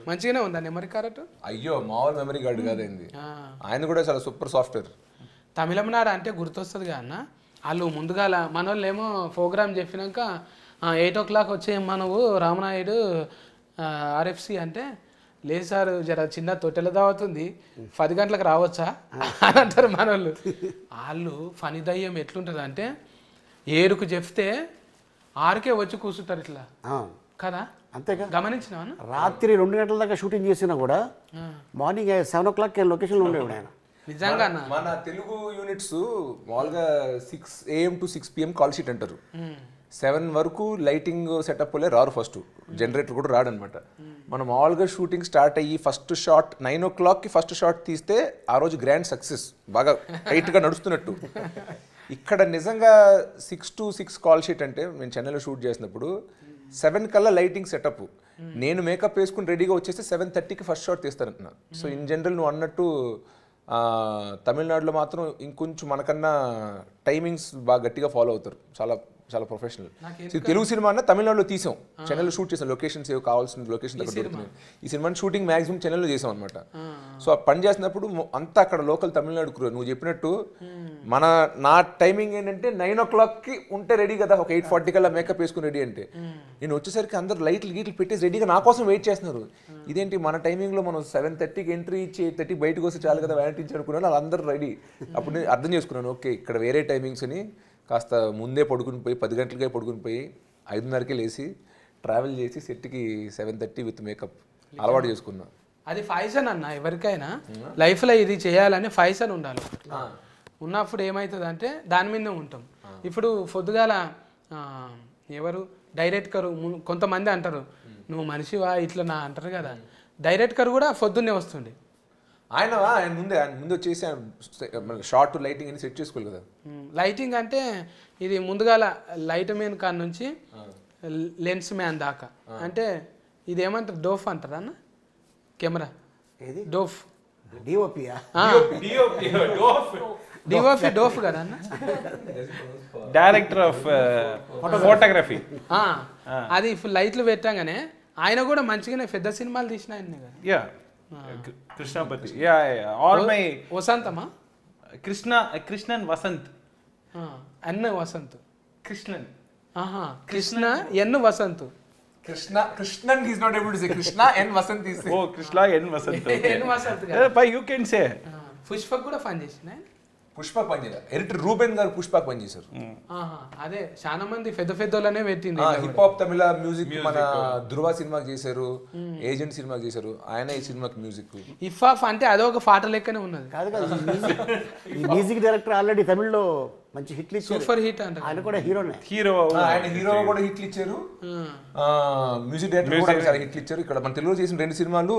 S1: మంచిగానే ఉందా మెమరీ కార్డ్?
S2: అయ్యో మామూలు మెమరీ కార్డు కాదండి, ఆయన కూడా చాలా సూపర్ సాఫ్ట్వేర్.
S1: తమిళనాడు అంటే గుర్తొస్తుంది కదా అన్న, వాళ్ళు ముందుగా మన వాళ్ళు ఏమో ప్రోగ్రామ్ చెప్పినాక 8 o'clock వచ్చేయమ్మా నువ్వు రామనాయుడు RFC అంటే, లేదు సార్ జర చిన్న తొట్టెల దావుతుంది 10 గంటలకు రావచ్చా అని అంటారు మన వాళ్ళు. వాళ్ళు ఫని దయ్యం ఎట్లుంటుంది అంటే 7కు చెప్తే 6కే వచ్చి కూర్చుంటారు ఇట్లా కదా.
S4: అంతేగా,
S1: గమనించిన
S4: రాత్రి 2 గంటల దాకా షూటింగ్ చేసినా కూడా మార్నింగ్ 7 o'clock లొకేషన్లో ఉండేవాడు ఆయన.
S1: నిజంగా
S2: మన తెలుగు యూనిట్స్ మామూలుగా 6 AM to 6 PM call sheet అంటారు. 7 వరకు లైటింగ్ సెటప్ లే రారు, ఫస్ట్ జనరేటర్ కూడా రాడనమాట. మనం మామూలుగా షూటింగ్ స్టార్ట్ అయ్యి ఫస్ట్ షాట్ 9 o'clockకి ఫస్ట్ షాట్ తీస్తే ఆ రోజు గ్రాండ్ సక్సెస్, బాగా టైట్గా నడుస్తున్నట్టు. ఇక్కడ నిజంగా 6 to 6 కాల్ షీట్ అంటే నేను చెన్నైలో షూట్ చేసినప్పుడు 7 కల్లా లైటింగ్ సెటప్, నేను మేకప్ వేసుకుని రెడీగా వచ్చేస్తే 7:30కి ఫస్ట్ షాట్ తీస్తానంటున్నా. సో ఇన్ జనరల్ నువ్వు అన్నట్టు తమిళనాడులో మాత్రం ఇంకొంచెం మనకన్నా టైమింగ్స్ బాగా గట్టిగా ఫాలో అవుతారు, చాలా చాలా ప్రొఫెషనల్. తెలుగు సినిమా అన్న తమిళనాడులో తీసాం, చెన్నైలో షూట్ చేసాం, లొకేషన్స్ ఏవో కావాల్సిన లొకేషన్స్ అక్కడ దొరుకుతున్నాయి. ఈ సినిమాని షూటింగ్ మాక్సిమం చెన్నైలో చేసాం అనమాట. సో ఆ పని చేసినప్పుడు అంతా అక్కడ లోకల్ తమిళనాడు క్రూ. నువ్వు చెప్పినట్టు నా టైమింగ్ ఏంటంటే 9 o'clockకి ఉంటే రెడీ కదా, ఒక 8:40 కల్లా మేకప్ వేసుకుని రెడీ అంటే నేను వచ్చేసరికి అందరు లైట్లు గీట్లు పెట్టేసి రెడీగా నా కోసం వెయిట్ చేస్తున్నారు. ఇదేంటి మన టైమింగ్లో మనం 7:30కి ఎంట్రీ ఇచ్చి 8:30 బయటకు వస్తే చాలు కదా వ్యానిటీ ఇచ్చి అనుకున్నాను. వాళ్ళందరూ రెడీ. అప్పుడు నేను అర్థం చేసుకున్నాను, ఓకే ఇక్కడ వేరే టైమింగ్స్ అని. కాస్త ముందే పడుకుని పోయి 10 గంటలకే పడుకుని పోయి 5:30కే లేచి ట్రావెల్ చేసి సెట్కి 7:30 విత్ మేకప్ అలవాటు చేసుకున్నా.
S1: అది ఫైజన్ అన్న, ఎవరికైనా లైఫ్లో ఇది చేయాలని ఫైజన్ ఉండాలి. ఉన్నప్పుడు ఏమవుతుంది అంటే దాని మీదనే ఉంటాం. ఇప్పుడు పొద్దుగాల ఎవరు డైరెక్టర్ కొంతమంది అంటారు నువ్వు మనిషివా ఇట్లా నా అంటారు కదా, డైరెక్టర్ కూడా పొద్దున్నే వస్తుండే.
S2: ఆయన ముందు వచ్చేసి షార్ట్ లైటింగ్ అని సెట్ చేసుకోవాలి కదా.
S1: లైటింగ్ అంటే ఇది ముందుగాల లైట్ మ్యాన్ కాడ నుంచి లెన్స్ మ్యాన్ దాకా, అంటే ఇది ఏమంటారు డోఫ్ అంటారా అన్న కెమెరా?
S4: ఏది
S1: డోఫ్
S4: డిఓపియా?
S1: డిఓపి డోఫ్ కదా అన్న,
S3: డైరెక్టర్ ఆఫ్ ఫోటోగ్రఫీ.
S1: అది ఇప్పుడు లైట్లు పెట్టాగానే ఆయన కూడా మంచిగానే పెద్ద సినిమాలు తీసిన ఆయన కదా.
S3: Yeah Krishnapati. Yeah all my
S1: వసంతమా?
S3: కృష్ణన్ వసంత్.
S1: అన్న Vasanth
S3: Krishnan.
S1: Krishna N Vasanth.
S2: Krishnan is not able to say Krishna N Vasanth is.
S3: Oh Krishna N Vasanth.
S1: N Vasanth కదా.
S3: By you can say.
S1: Pushpak కూడా పని చేసిన
S2: పుష్పక్ పని చేయాలి. ఎడిటర్ రూబెన్ గారు పుష్పక్ పని చేశారు.
S1: అదే చాలా మంది పెద్ద పెద్దోళ్ళనే పెట్టింది.
S2: హిప్ హాప్ తమిళ మ్యూజిక్ మన ధృవ సినిమాకి చేశారు, ఏజెంట్ సినిమాకి చేశారు, ఆయన ఈ సినిమాకి మ్యూజిక్.
S1: హిప్ హాప్ అంటే అదొక పాట లెక్కనే ఉన్నది.
S4: కాదు కాదు, ఈ మ్యూజిక్ డైరెక్టర్ ఆల్రెడీ తమిళ్లో మంచి హిట్లు ఇచ్చారు.
S1: సూపర్ హిట్ అంటే
S4: ఆయన కూడా హీరోనే.
S2: ఆయన హీరో కూడా హిట్లు ఇచ్చారు, మ్యూజిక్ డైరెక్టర్ కూడా చాలా హిట్లు ఇచ్చారు. ఇక్కడ మన తెలుగులో చేసిన 2 సినిమాలు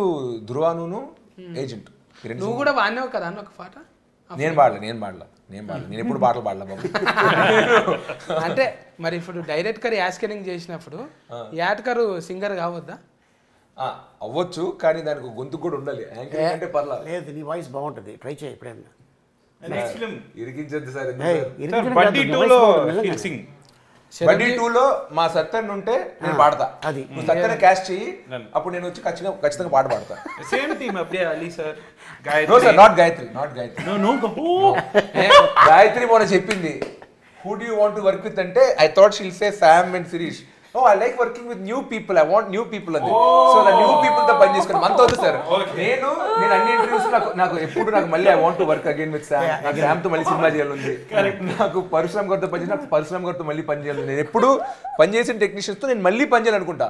S2: ధృవాను ఏజెంట్.
S1: నువ్వు కూడా వాడినావు కదా అన్న ఒక పాట?
S2: నేను ఎప్పుడు పాటలు పాడలే బాబు.
S1: అంటే మరి ఇప్పుడు డైరెక్టర్ యాస్కరింగ్ చేసినప్పుడు యాడ్కర్ సింగర్ కావద్దా?
S2: అవ్వచ్చు, కానీ దానికి గొంతు కూడా ఉండాలి. యాంకరింగ్ అంటే పర్లేదు.
S4: లేదు, నీ వాయిస్ బాగుంటుంది, ట్రై చేయి ఎప్పుడైనా.
S3: నెక్స్ట్ ఫిల్మ్
S2: ఇరికించద్దు సార్.
S3: బడ్డీ 2లో he'll sing.
S2: బడ్డీ 2లో మా సత్యన్ ఉంటే నేను పాడతా.
S4: అది
S2: నువ్వు సత్యన్ క్యాస్ట్ చెయ్యి, అప్పుడు నేను వచ్చి ఖచ్చితంగా పాట పాడతా.
S3: సేమ్ టీమ్ అప్పుడే Ali sir.
S2: No sir, not Gayatri. Gayatri మొన్న చెప్పింది who do you want to work with అంటే I thought she'll say Sam and Sirish. Oh, I like working with new people. I want new people అని. సో the new people తో పని చేసుకుని మనతో వద్దు సార్. నేను అన్ని ఇంటర్వ్యూస్ నాకు ఎప్పుడు మళ్ళీ I want to work again with Sam. నాకు శామ్ తో మళ్ళీ సినిమా చేయాలి. నాకు పరశురామ్ గారితో పని చేసి నాకు పరశురామ్ గారితో మళ్ళీ పని చేయాలి. నేను ఎప్పుడు పని చేసిన టెక్నీషియన్స్ తో నేను మళ్ళీ పని చేయాలనుకుంటా.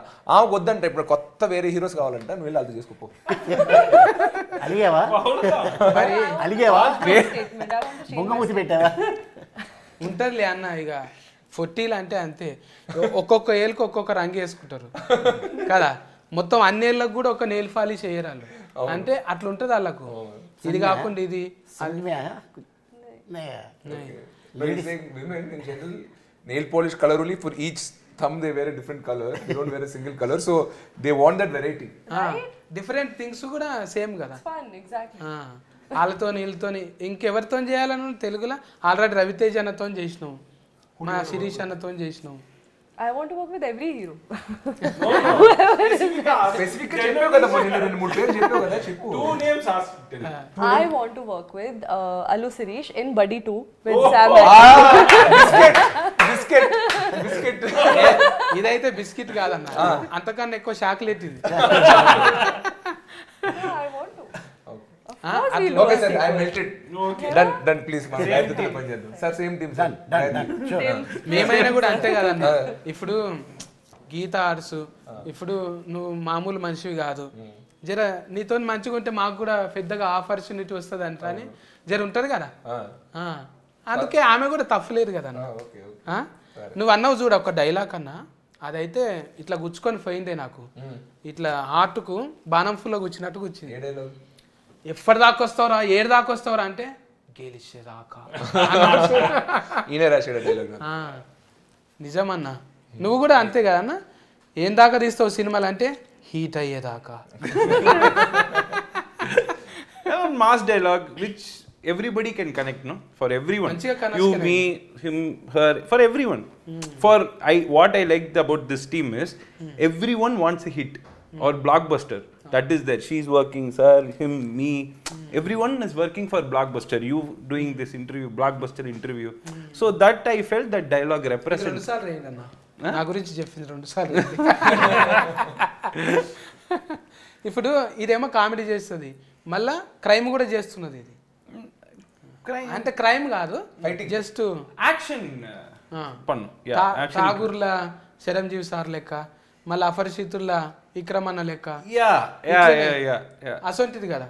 S2: వద్దంట, ఇప్పుడు కొత్త వేరే హీరోస్ కావాలంట, నువ్వు వెళ్ళి అది చేసుకోపో.
S4: అలిగేవా బొంగమూసి పెట్టావా?
S1: ఉంటదిలే అన్న, ఇక 40 అంటే అంతే. ఒక్కొక్క ఏళ్ళకి ఒక్కొక్క రంగు వేసుకుంటారు కదా. మొత్తం అన్నేళ్ళకు కూడా ఒక నెయిల్ పాలిష్ వేయరాళ్ళు అంటే అట్లా ఉంటుంది వాళ్ళకు. ఇది కాకుండా ఇది
S2: nail polish colour only for each thumb they wear a different color, they don't wear a single color, so they want that variety.
S1: Different things కూడా సేమ్ కదా.
S5: Fun, exactly.
S1: వాళ్ళతో వీళ్ళతో ఇంకెవరితో చేయాలని తెలుగులో ఆల్రెడీ రవితేజ్ అన్నతో చేసినావు, మా శిరీష్ అన్నతో చేసినావు.
S5: I want to work with every hero.
S2: Specific గా చెప్పావు కదా, నేను 2-3 పేర్లు చెప్పావు కదా, చెప్పు.
S3: 2 names asked.
S5: I want to work with Allu Sirish in Buddy 2 with Sam.
S2: Biscuit
S1: ఇదైతే బిస్కెట్ కాదన్న, అంతకన్నా ఎక్కువ చాక్లెట్ ఇది.
S5: I want to.
S2: Okay sir, I melted. Done please. మా గాయత్రితో పని చేద్దాం సార్. Same team sir.
S1: మేమైనా కూడా అంతే కదన్న. ఇప్పుడు గీత ఆర్ట్స్, ఇప్పుడు నువ్వు మామూలు మనిషివి కాదు. జర నీతో మంచిగా ఉంటే మాకు కూడా పెద్దగా ఆపర్చునిటీ వస్తుంది అంట అని జర ఉంటుంది కదా. అందుకే ఆమె కూడా తప్పులేదు కదా. నువ్వు అన్నావు చూడ ఒక డైలాగ్ అన్నా, అదైతే ఇట్లా గుచ్చుకొని పోయిందే నాకు. ఇట్లా హార్ట్కు బాణం ఫుల్లో గుచ్చినట్టు గుచ్చింది. ఎప్పటి దాకా వస్తావురా, ఏడు దాకా వస్తావురా అంటే గెలిచేదాకా.
S2: ఈయన రాశాడు డైలాగ్.
S1: నిజమన్నా, నువ్వు కూడా అంతే కదన్నా. ఏం దాకా తీస్తావు సినిమాలు అంటే హీట్ అయ్యేదాకా.
S3: one mass dialogue which everybody can connect, no? For everyone.
S1: మంచిగా connect
S3: You,
S1: connect.
S3: me, him, her, for everyone. For what I liked about this team is everyone wants a hit or blockbuster. That is there. She's working, sir, him, me. Everyone is working for blockbuster. You doing this interview, blockbuster interview. So that I felt that dialogue represents.
S1: 2 సార్లు రేయండి అన్న నా గురించి చెప్పింది 2 సార్లు ఇప్పుడు ఇదేమో కామెడీ చేస్తుంది మళ్ళా క్రైమ్ కూడా చేస్తున్నది ఇది
S3: Crime.
S1: అంటే క్రైమ్ కాదు just
S3: Action. Pannu. Yeah. Action.
S1: ఠాగూర్ల చిరంజీవి సార్ లెక్క మళ్ళీ అపరిచితుల్లా విక్రమన్న లెక్క
S3: Yeah.
S1: అసొంటిది కదా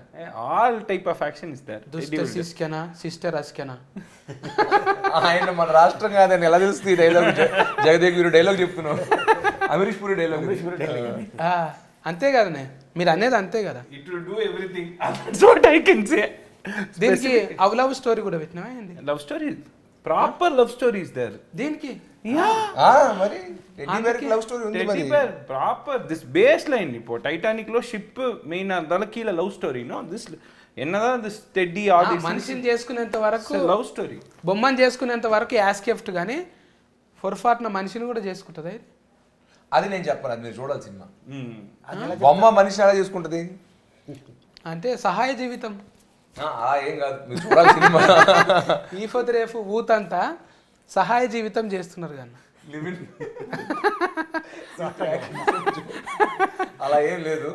S3: All type of action is there.
S1: దుష్ట శిష్కెనా సిస్టర్ అస్కెనా
S2: ఆయన మన రాష్ట్రం కాదని ఎలా తెలుస్తుంది డైలాగ్ జగదేవ్ వీరు డైలాగ్ చెప్తున్నావు అమరీష్ పూరి డైలాగ్
S1: అంతే కదనే మీరు అనేది అంతే కదా
S3: It will do everything. That's what I can say.
S1: దీనికి లవ్ స్టోరీ కూడా పెట్టినావా ఏంది
S3: Love story. Proper love story is there.
S1: దీనికి
S2: మరి టెడ్డీ బేర్ లవ్ స్టోరీ ఉంది మరి
S3: Teddy bear, proper. This baseline இப்போ Titanic లో షిప్ మెయిన్ దళకీల లవ్ స్టోరీ నో దిస్ ఎన్నదా దిస్ టెడ్డీ ఆల్ దిస్
S1: మనిషిని చేసుకునేంత వరకు
S3: లవ్ స్టోరీ
S1: బొమ్మని చేసుకునేంత వరకు యాస్కెఫ్ట్ కానీ పొరపాటున మనిషిని కూడా చేసుకుంటుంది
S2: అది నేను చెప్పను అది మీరు చూడాలి సినిమా బొమ్మ మనిషి ఎలా చేసుకుంటది
S1: అంటే సహాయ జీవితం
S2: ఏం కాదు మీరు చూడాలి సినిమా
S1: ఈ పొద్దు రేపు ఊతంతా సహాయ జీవితం చేస్తున్నారు కానీ
S2: అలా ఏం లేదు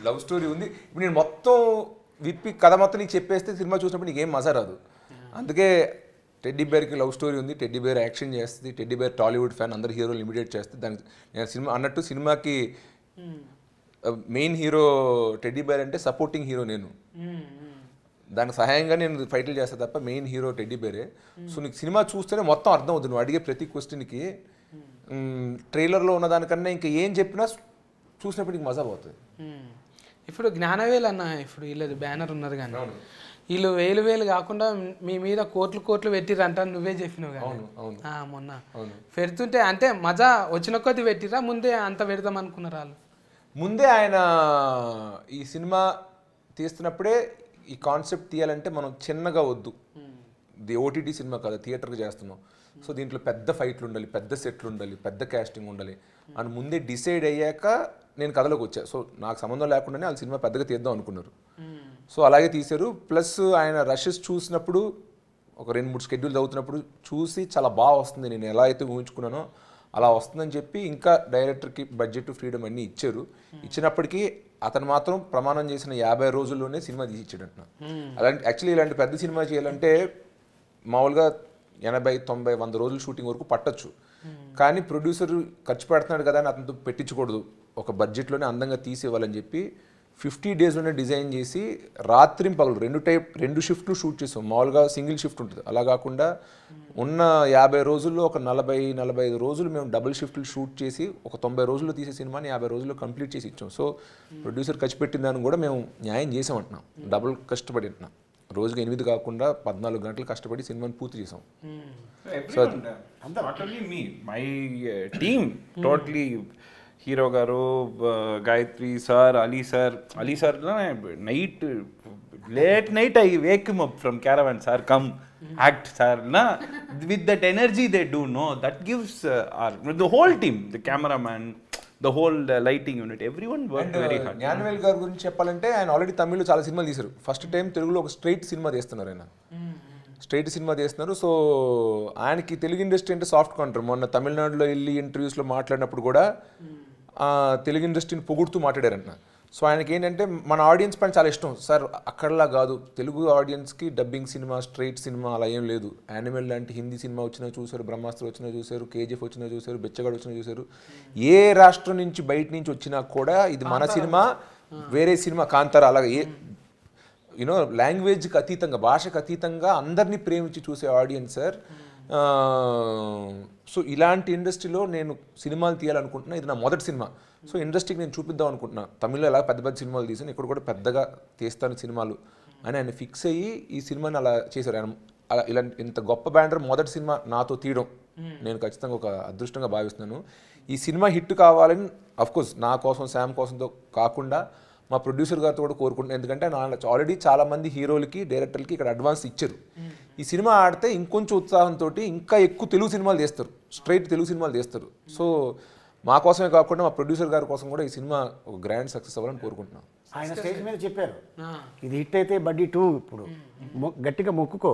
S2: లవ్ స్టోరీ ఉంది ఇప్పుడు నేను మొత్తం విప్పి కథ మొత్తం నీకు చెప్పేస్తే సినిమా చూసినప్పుడు నీకేం మజా రాదు అందుకే టెడ్డీ బేర్కి లవ్ స్టోరీ ఉంది టెడ్డీ బేర్ యాక్షన్ చేస్తుంది టెడ్డీ బేర్ టాలీవుడ్ ఫ్యాన్ అందరు హీరోలు లిమిటెడ్ చేస్తుంది దానికి నేను సినిమా అన్నట్టు సినిమాకి మెయిన్ హీరో టెడ్డీ బేర్ అంటే సపోర్టింగ్ హీరో నేను దానికి సహాయంగా నేను ఫైట్లు చేస్తాను తప్ప మెయిన్ హీరో టెడ్డీ బేరే సో నీకు సినిమా చూస్తేనే మొత్తం అర్థం అవుతుంది నువ్వు అడిగే ప్రతి క్వశ్చన్కి ట్రైలర్లో ఉన్న దానికన్నా ఇంకా ఏం చెప్పినా చూసినప్పుడు నీకు మజా పోతుంది
S1: ఇప్పుడు జ్ఞానవేలు అన్న ఇప్పుడు వీళ్ళది బ్యానర్ ఉన్నారు కానీ వీళ్ళు వేలు కాకుండా మీ మీద కోట్లు పెట్టిరంట నువ్వే చెప్పినావు కానీ మొన్న పెడుతుంటే అంటే మజా వచ్చిన కొద్ది పెట్టిరా ముందే అంత పెడదాం అనుకున్నారు వాళ్ళు
S2: ముందే ఆయన ఈ సినిమా తీస్తున్నప్పుడే ఈ కాన్సెప్ట్ తీయాలంటే మనం చిన్నగా వద్దు ఇది ఓటీటీ సినిమా కాదు థియేటర్కి చేస్తున్నాం సో దీంట్లో పెద్ద ఫైట్లు ఉండాలి పెద్ద సెట్లు ఉండాలి పెద్ద క్యాస్టింగ్ ఉండాలి అని ముందే డిసైడ్ అయ్యాక నేను కథలోకి వచ్చా సో నాకు సంబంధం లేకుండానే వాళ్ళు సినిమా పెద్దగా తీద్దాం అనుకున్నారు సో అలాగే తీశారు ప్లస్ ఆయన రషెస్ చూసినప్పుడు ఒక 2-3 షెడ్యూల్ చదువుతున్నప్పుడు చూసి చాలా బాగా వస్తుంది నేను ఎలా అయితే ఊహించుకున్నానో అలా వస్తుందని చెప్పి ఇంకా డైరెక్టర్కి బడ్జెట్ ఫ్రీడమ్ అన్నీ ఇచ్చారు ఇచ్చినప్పటికీ అతను మాత్రం ప్రమాణం చేసిన 50 రోజుల్లోనే సినిమా తీసి ఇచ్చాడంట అలాంటి యాక్చువల్లీ ఇలాంటి పెద్ద సినిమా చేయాలంటే మామూలుగా 80-90-100 రోజులు షూటింగ్ వరకు పట్టచ్చు కానీ ప్రొడ్యూసర్ ఖర్చు పెడుతున్నాడు కదా అని అతనితో పెట్టించకూడదు ఒక బడ్జెట్లోనే అందంగా తీసేవాళ్ళని చెప్పి 50 డేస్లోనే డిజైన్ చేసి రాత్రి పగలు 2 షిఫ్ట్లు షూట్ చేసాం మామూలుగా సింగిల్ షిఫ్ట్ ఉంటుంది అలా కాకుండా ఉన్న 50 రోజుల్లో ఒక 40-45 రోజులు మేము డబుల్ షిఫ్ట్లు షూట్ చేసి ఒక 90 రోజుల్లో తీసే సినిమాని 50 రోజుల్లో కంప్లీట్ చేసి ఇచ్చాం సో ప్రొడ్యూసర్ ఖర్చు పెట్టిన దాన్ని కూడా మేము న్యాయం చేసామంటున్నాం డబుల్ కష్టపడి అంటున్నాం రోజుకి 8 కాకుండా 14 గంటలు కష్టపడి సినిమాని పూర్తి చేసాం
S3: not only me my team totally hero గారు Gayatri sir Ali sir night late night I wake him up from caravan sir come act sir నా with that energy they do no that gives the whole team the cameraman the whole lighting unit everyone work very hard
S2: Gnanavel గారి గురించి చెప్పాలంటే ఆయన ఆల్రెడీ తమిళ్లో చాలా సినిమాలు తీశారు ఫస్ట్ టైం తెలుగులో ఒక స్ట్రైట్ సినిమా తీస్తున్నారు ఆయన స్ట్రైట్ సినిమా తీస్తున్నారు సో ఆయనకి తెలుగు ఇండస్ట్రీ అంటే సాఫ్ట్ కౌంటర్ మొన్న తమిళనాడులో వెళ్ళి ఇంటర్వ్యూస్లో మాట్లాడినప్పుడు కూడా తెలుగు ఇండస్ట్రీని పొగుడుతూ మాట్లాడారంట సో ఆయనకి ఏంటంటే మన ఆడియన్స్ పైన చాలా ఇష్టం సార్ అక్కడలా కాదు తెలుగు ఆడియన్స్కి డబ్బింగ్ సినిమా స్ట్రైట్ సినిమా అలా ఏం లేదు యానిమల్ లాంటి హిందీ సినిమా వచ్చినా చూశారు బ్రహ్మాస్త్ర వచ్చినా చూశారు కేజీఎఫ్ వచ్చినా చూశారు బెచ్చగాడు వచ్చినా చూశారు ఏ రాష్ట్రం నుంచి బయట నుంచి వచ్చినా కూడా ఇది మన సినిమా వేరే సినిమా కాంతార అలాగే ఏ యూనో లాంగ్వేజ్కి అతీతంగా భాషకు అతీతంగా అందరినీ ప్రేమించి చూసే ఆడియన్స్ సార్ సో ఇలాంటి ఇండస్ట్రీలో నేను సినిమాలు తీయాలనుకుంటున్నా ఇది నా మొదటి సినిమా సో ఇండస్ట్రీకి నేను చూపిద్దాం అనుకుంటున్నా తమిళ్లో ఎలా పెద్ద పెద్ద సినిమాలు తీసాను ఇక్కడ కూడా పెద్దగా తీస్తాను సినిమాలు అని ఆయన ఫిక్స్ అయ్యి ఈ సినిమాని అలా చేశారు ఆయన అలా ఇలాంటి ఇంత గొప్ప బ్యానర్ మొదటి సినిమా నాతో తీయడం నేను ఖచ్చితంగా ఒక అదృష్టంగా భావిస్తున్నాను ఈ సినిమా హిట్ కావాలని అఫ్కోర్స్ నా కోసం శామ్ కోసంతో కాకుండా మా ప్రొడ్యూసర్ గారితో కూడా కోరుకుంటున్నాను. ఎందుకంటే ఆల్రెడీ చాలా మంది హీరోలకి డైరెక్టర్లకి ఇక్కడ అడ్వాన్స్ ఇచ్చారు. ఈ సినిమా ఆడితే ఇంకొంచెం ఉత్సాహంతో ఇంకా ఎక్కువ తెలుగు సినిమాలు తీస్తారు, స్ట్రైట్ తెలుగు సినిమాలు తీస్తారు. సో మా కోసమే కాకుండా మా ప్రొడ్యూసర్ గారి కోసం కూడా ఈ సినిమా ఒక గ్రాండ్ సక్సెస్ అవ్వాలని కోరుకుంటున్నాం.
S4: ఆయన స్టేజ్ మీద చెప్పారు ఇది హిట్ అయితే బడ్డీ 2 ఇప్పుడు గట్టిగా మొక్కుకో.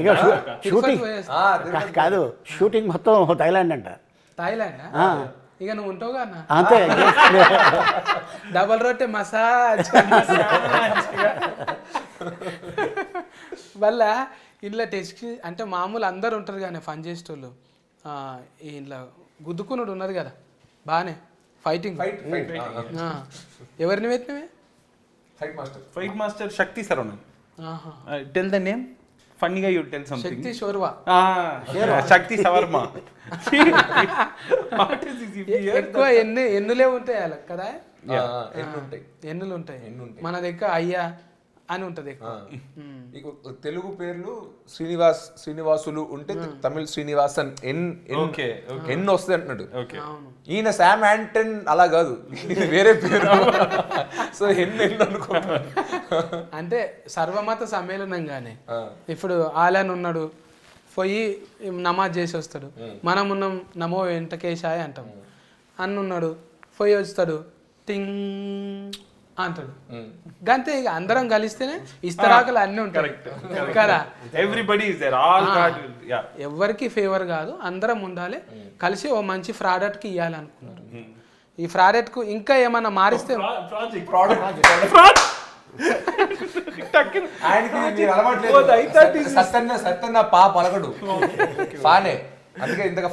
S4: ఇక షూటింగ్ కాదు, షూటింగ్ మొత్తం థాయిలాండ్ అంట.
S1: థాయిలాండ్ ఇక నువ్వు ఉంటావుగా అన్న,
S4: అంతే.
S1: డబల్ రొట్టె మసాజ్ వల్ల ఇంట్లో టెస్ట్ అంటే మామూలు అందరు ఉంటారు కానీ ఫన్ చేసేటోళ్ళు ఇంట్లో గుద్దుకున్నాడు ఉన్నది కదా బాగానే ఫైటింగ్. ఎవరిని పెట్టినవే?
S3: Fight master Shakti Saravanan. Tell the name ఫన్నీగా యూ టెల్ సంథింగ్.
S1: శక్తి షోర్వా,
S3: శక్తి సవర్మ.
S1: ఎక్కువ ఎన్నులే ఉంటాయి అలా కదా, ఎన్నులు ఉంటాయి. మన దగ్గర అయ్యా అని ఉంటది ఎక్కువ.
S2: తెలుగు పేర్లు శ్రీనివాసులు ఉంటే తమిళ శ్రీనివాసన్ ఎన్ వస్తుంది అంటున్నాడు. ఈయన శామ్ యాంటన్ అలా కాదు, వేరే పేరు. సో ఎన్ అనుకో.
S1: అంటే సర్వమత సమ్మేళనంగానే ఇప్పుడు ఆలన్ ఉన్నాడు, పోయి నమాజ్ చేసి వస్తాడు. మనం ఉన్నాం నమో వెంకటేశాయ అంటాం. అన్నున్నాడు పోయి వస్తాడు టింగ్ అంటాడు. గంతే ఇక అందరం కలిస్తేనే ఇస్తరాకులు అన్నీ ఉంటాయి కదా. ఎవరికి ఫేవర్ కాదు, అందరం ఉండాలి కలిసి ఓ మంచి ప్రాడక్ట్కి ఇవ్వాలి అనుకున్నారు. ఈ ప్రాడక్ట్కు ఇంకా ఏమన్నా మారిస్తే
S2: సత్యన్న పా పలకడు ఫానే, అందుకే ఇంతగా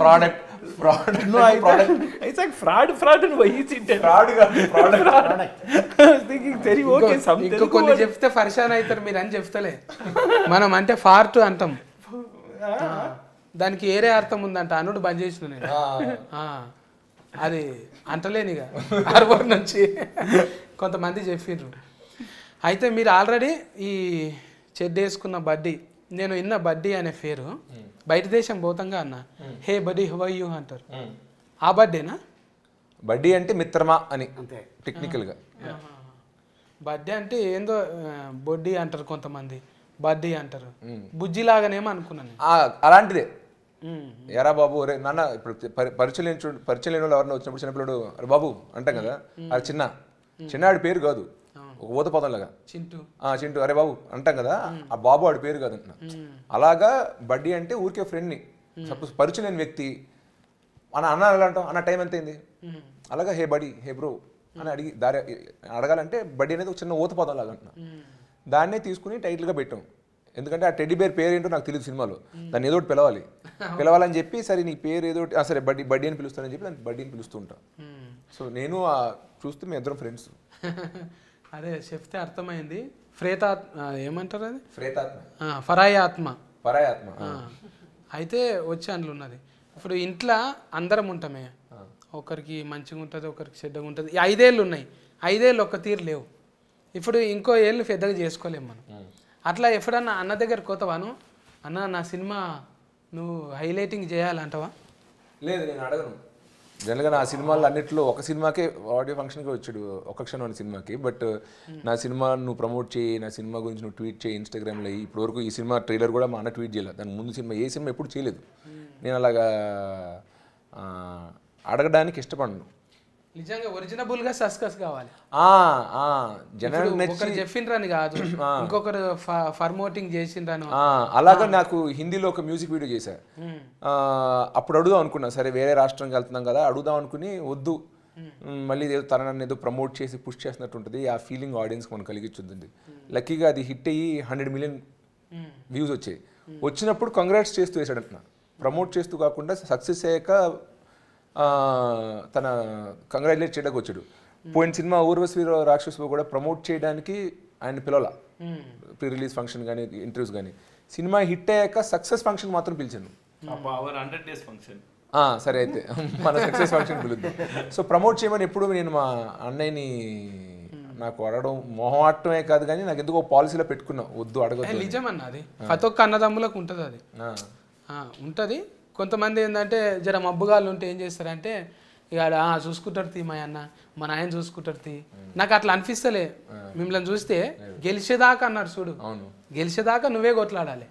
S2: ప్రోడక్ట్
S1: కొన్ని చెప్తే పరిశాన్ అవుతారు మీరు అని చెప్తలే. మనం అంటే ఫార్ట్ అంటాం, దానికి ఏరే అర్థం ఉందంట. అనుడు బంద్ చేసిన నేను అది అంటలేనిగా హార్బర్ నుంచి కొంతమంది చెప్పిండ్రు. అయితే మీరు ఆల్రెడీ ఈ చెడ్డ వేసుకున్న బడ్డీ, నేను విన్న బడ్డీ అనే పేరు బయట దేశం పోతంగా అన్న హే బడ్డీ హౌ ఆర్ యు అంటారు. ఆ బడ్డేనా?
S2: బడ్డీ అంటే మిత్రమా అని టెక్నికల్ గా.
S1: బడ్డీ అంటే ఏందో బొడ్డీ అంటారు కొంతమంది, బడ్డీ అంటారు. బుజ్జి లాగానేమో అనుకున్నాను.
S2: అలాంటిదే. ఎరా బాబు రే నాన్న, ఇప్పుడు పరిచయం లేని వాళ్ళు ఎవరైనా వచ్చినప్పుడు చిన్నపిల్లడు అరే బాబు అంటాం కదా, అది చిన్నాడి పేరు కాదు, ఒక ఊత పదం లాగా చింటూ అరే బాబు అంటాం కదా, ఆ బాబు వాడి పేరు కాదు అంటున్నా. అలాగా బడ్డీ అంటే ఊరికే ఫ్రెండ్ని, సపోజ్ పరిచయం లేని వ్యక్తి అన్న ఎలా అంటాం, అన్న టైం ఎంత అయింది, అలాగా హే బడీ హే బ్రో అని అడగాలంటే బడ్డీ అనేది ఒక చిన్న ఊత పదం లాగా అంటున్నా. దాన్నే తీసుకుని టైటిల్గా పెట్టాం. ఎందుకంటే ఆ టెడ్డీ బేర్ పేరు ఏంటో నాకు తెలియదు సినిమాలో, దాన్ని ఏదో ఒకటి పిలవాలని చెప్పి సరే నీ పేరు ఏదో సరే బడ్డీ అని పిలుస్తానని చెప్పి దాన్ని బడ్డీ అని పిలుస్తూ ఉంటా. సో నేను చూస్తే మేము ఇద్దరం ఫ్రెండ్స్.
S1: అదే చెప్తే అర్థమైంది. ఏమంటారు అది,
S2: ఫరాయాత్మ.
S1: అయితే వచ్చి అందులో ఉన్నది. ఇప్పుడు ఇంట్లో అందరం ఉంటామే, ఒకరికి మంచిగా ఉంటుంది ఒకరికి చెడ్డగా ఉంటుంది. 5 ఏళ్ళు ఉన్నాయి, 5 ఏళ్ళు ఒక్క తీరు లేవు. ఇప్పుడు ఇంకో ఏళ్ళు పెద్దగా చేసుకోలేము మనం. అట్లా ఎప్పుడన్నా అన్న దగ్గర కోతవాను, అన్న నా సినిమా నువ్వు హైలైటింగ్ చేయాలంటావా?
S2: లేదు, నేను అడగను. జనరల్గా నా సినిమాలు అన్నింటిలో ఒక సినిమాకే ఆడియో ఫంక్షన్కి వచ్చాడు, ఒక క్షణం అనే సినిమాకి. బట్ నా సినిమా నువ్వు ప్రమోట్ చేయి, నా సినిమా గురించి నువ్వు ట్వీట్ చేయి ఇన్స్టాగ్రామ్లో. ఇప్పటివరకు ఈ సినిమా ట్రైలర్ కూడా మా అన్న ట్వీట్ చేయలేదు, దాని ముందు సినిమా ఏ సినిమా ఎప్పుడు చేయలేదు. నేను అలాగా అడగడానికి ఇష్టపడను.
S1: నిజంగా ఒరిజినబుల్గా సక్సెస్ కావాలి.
S2: జనాలు
S1: చెప్పిండ్రని కాదు, ఇంకొకరు ఫర్మోటింగ్ చేసిండ్రను.
S2: అలాగా నాకు హిందీలో ఒక మ్యూజిక్ వీడియో చేశా. అప్పుడు అడుగుదాం అనుకున్నా, సరే వేరే రాష్ట్రంకి వెళ్తున్నాం కదా అడుగుదాం అనుకుని, వద్దు మళ్ళీ ఏదో తనని ఏదో ప్రమోట్ చేసి పుష్ చేసినట్టు ఉంటుంది, ఆ ఫీలింగ్ ఆడియన్స్కి మనం కలిగించుద్ది. లక్కీగా అది హిట్ అయ్యి 100 మిలియన్ వ్యూస్ వచ్చాయి. వచ్చినప్పుడు కంగ్రాట్స్ చేస్తూ వేసాడంటున్నా, ప్రమోట్ చేస్తూ కాకుండా సక్సెస్ అయ్యాక తన కంగ్రాచులేట్ చేయడానికి వచ్చాడు. పోయిన సినిమా ఊర్వశి రాక్షసు కూడా ప్రమోట్ చేయడానికి ఆయన పిలవాల, ప్రీ రిలీజ్ ఫంక్షన్ కానీ ఇంటర్వ్యూస్ కానీ. సినిమా హిట్ అయ్యాక సక్సెస్ ఫంక్షన్ మాత్రం పిలిచాను. సరే అయితే మన సక్సెస్ ఫంక్షన్ పిలుద్దాం. సో ప్రమోట్ చేయమని ఎప్పుడు నేను మా అన్నయ్యని నాకు అడగడం మొహమాటమే కాదు కానీ నాకు ఎందుకో పాలసీలో పెట్టుకున్నా, వద్దు అడగదు.
S1: నిజమన్నా, అది ప్రతి ఒక్క అన్నదమ్ములకు ఉంటుంది, అది ఉంటుంది. కొంతమంది ఏంటంటే జర మబ్బుగాళ్ళు ఉంటే ఏం చేస్తారంటే ఇక చూసుకుంటాడు తీ మా అన్న మా నాయన చూసుకుంటాడు తీ నాకు అట్లా అనిపిస్తలే మిమ్మల్ని చూస్తే గెలిచేదాకా అన్నాడు చూడు గెలిచేదాకా నువ్వే కొట్లాడాలి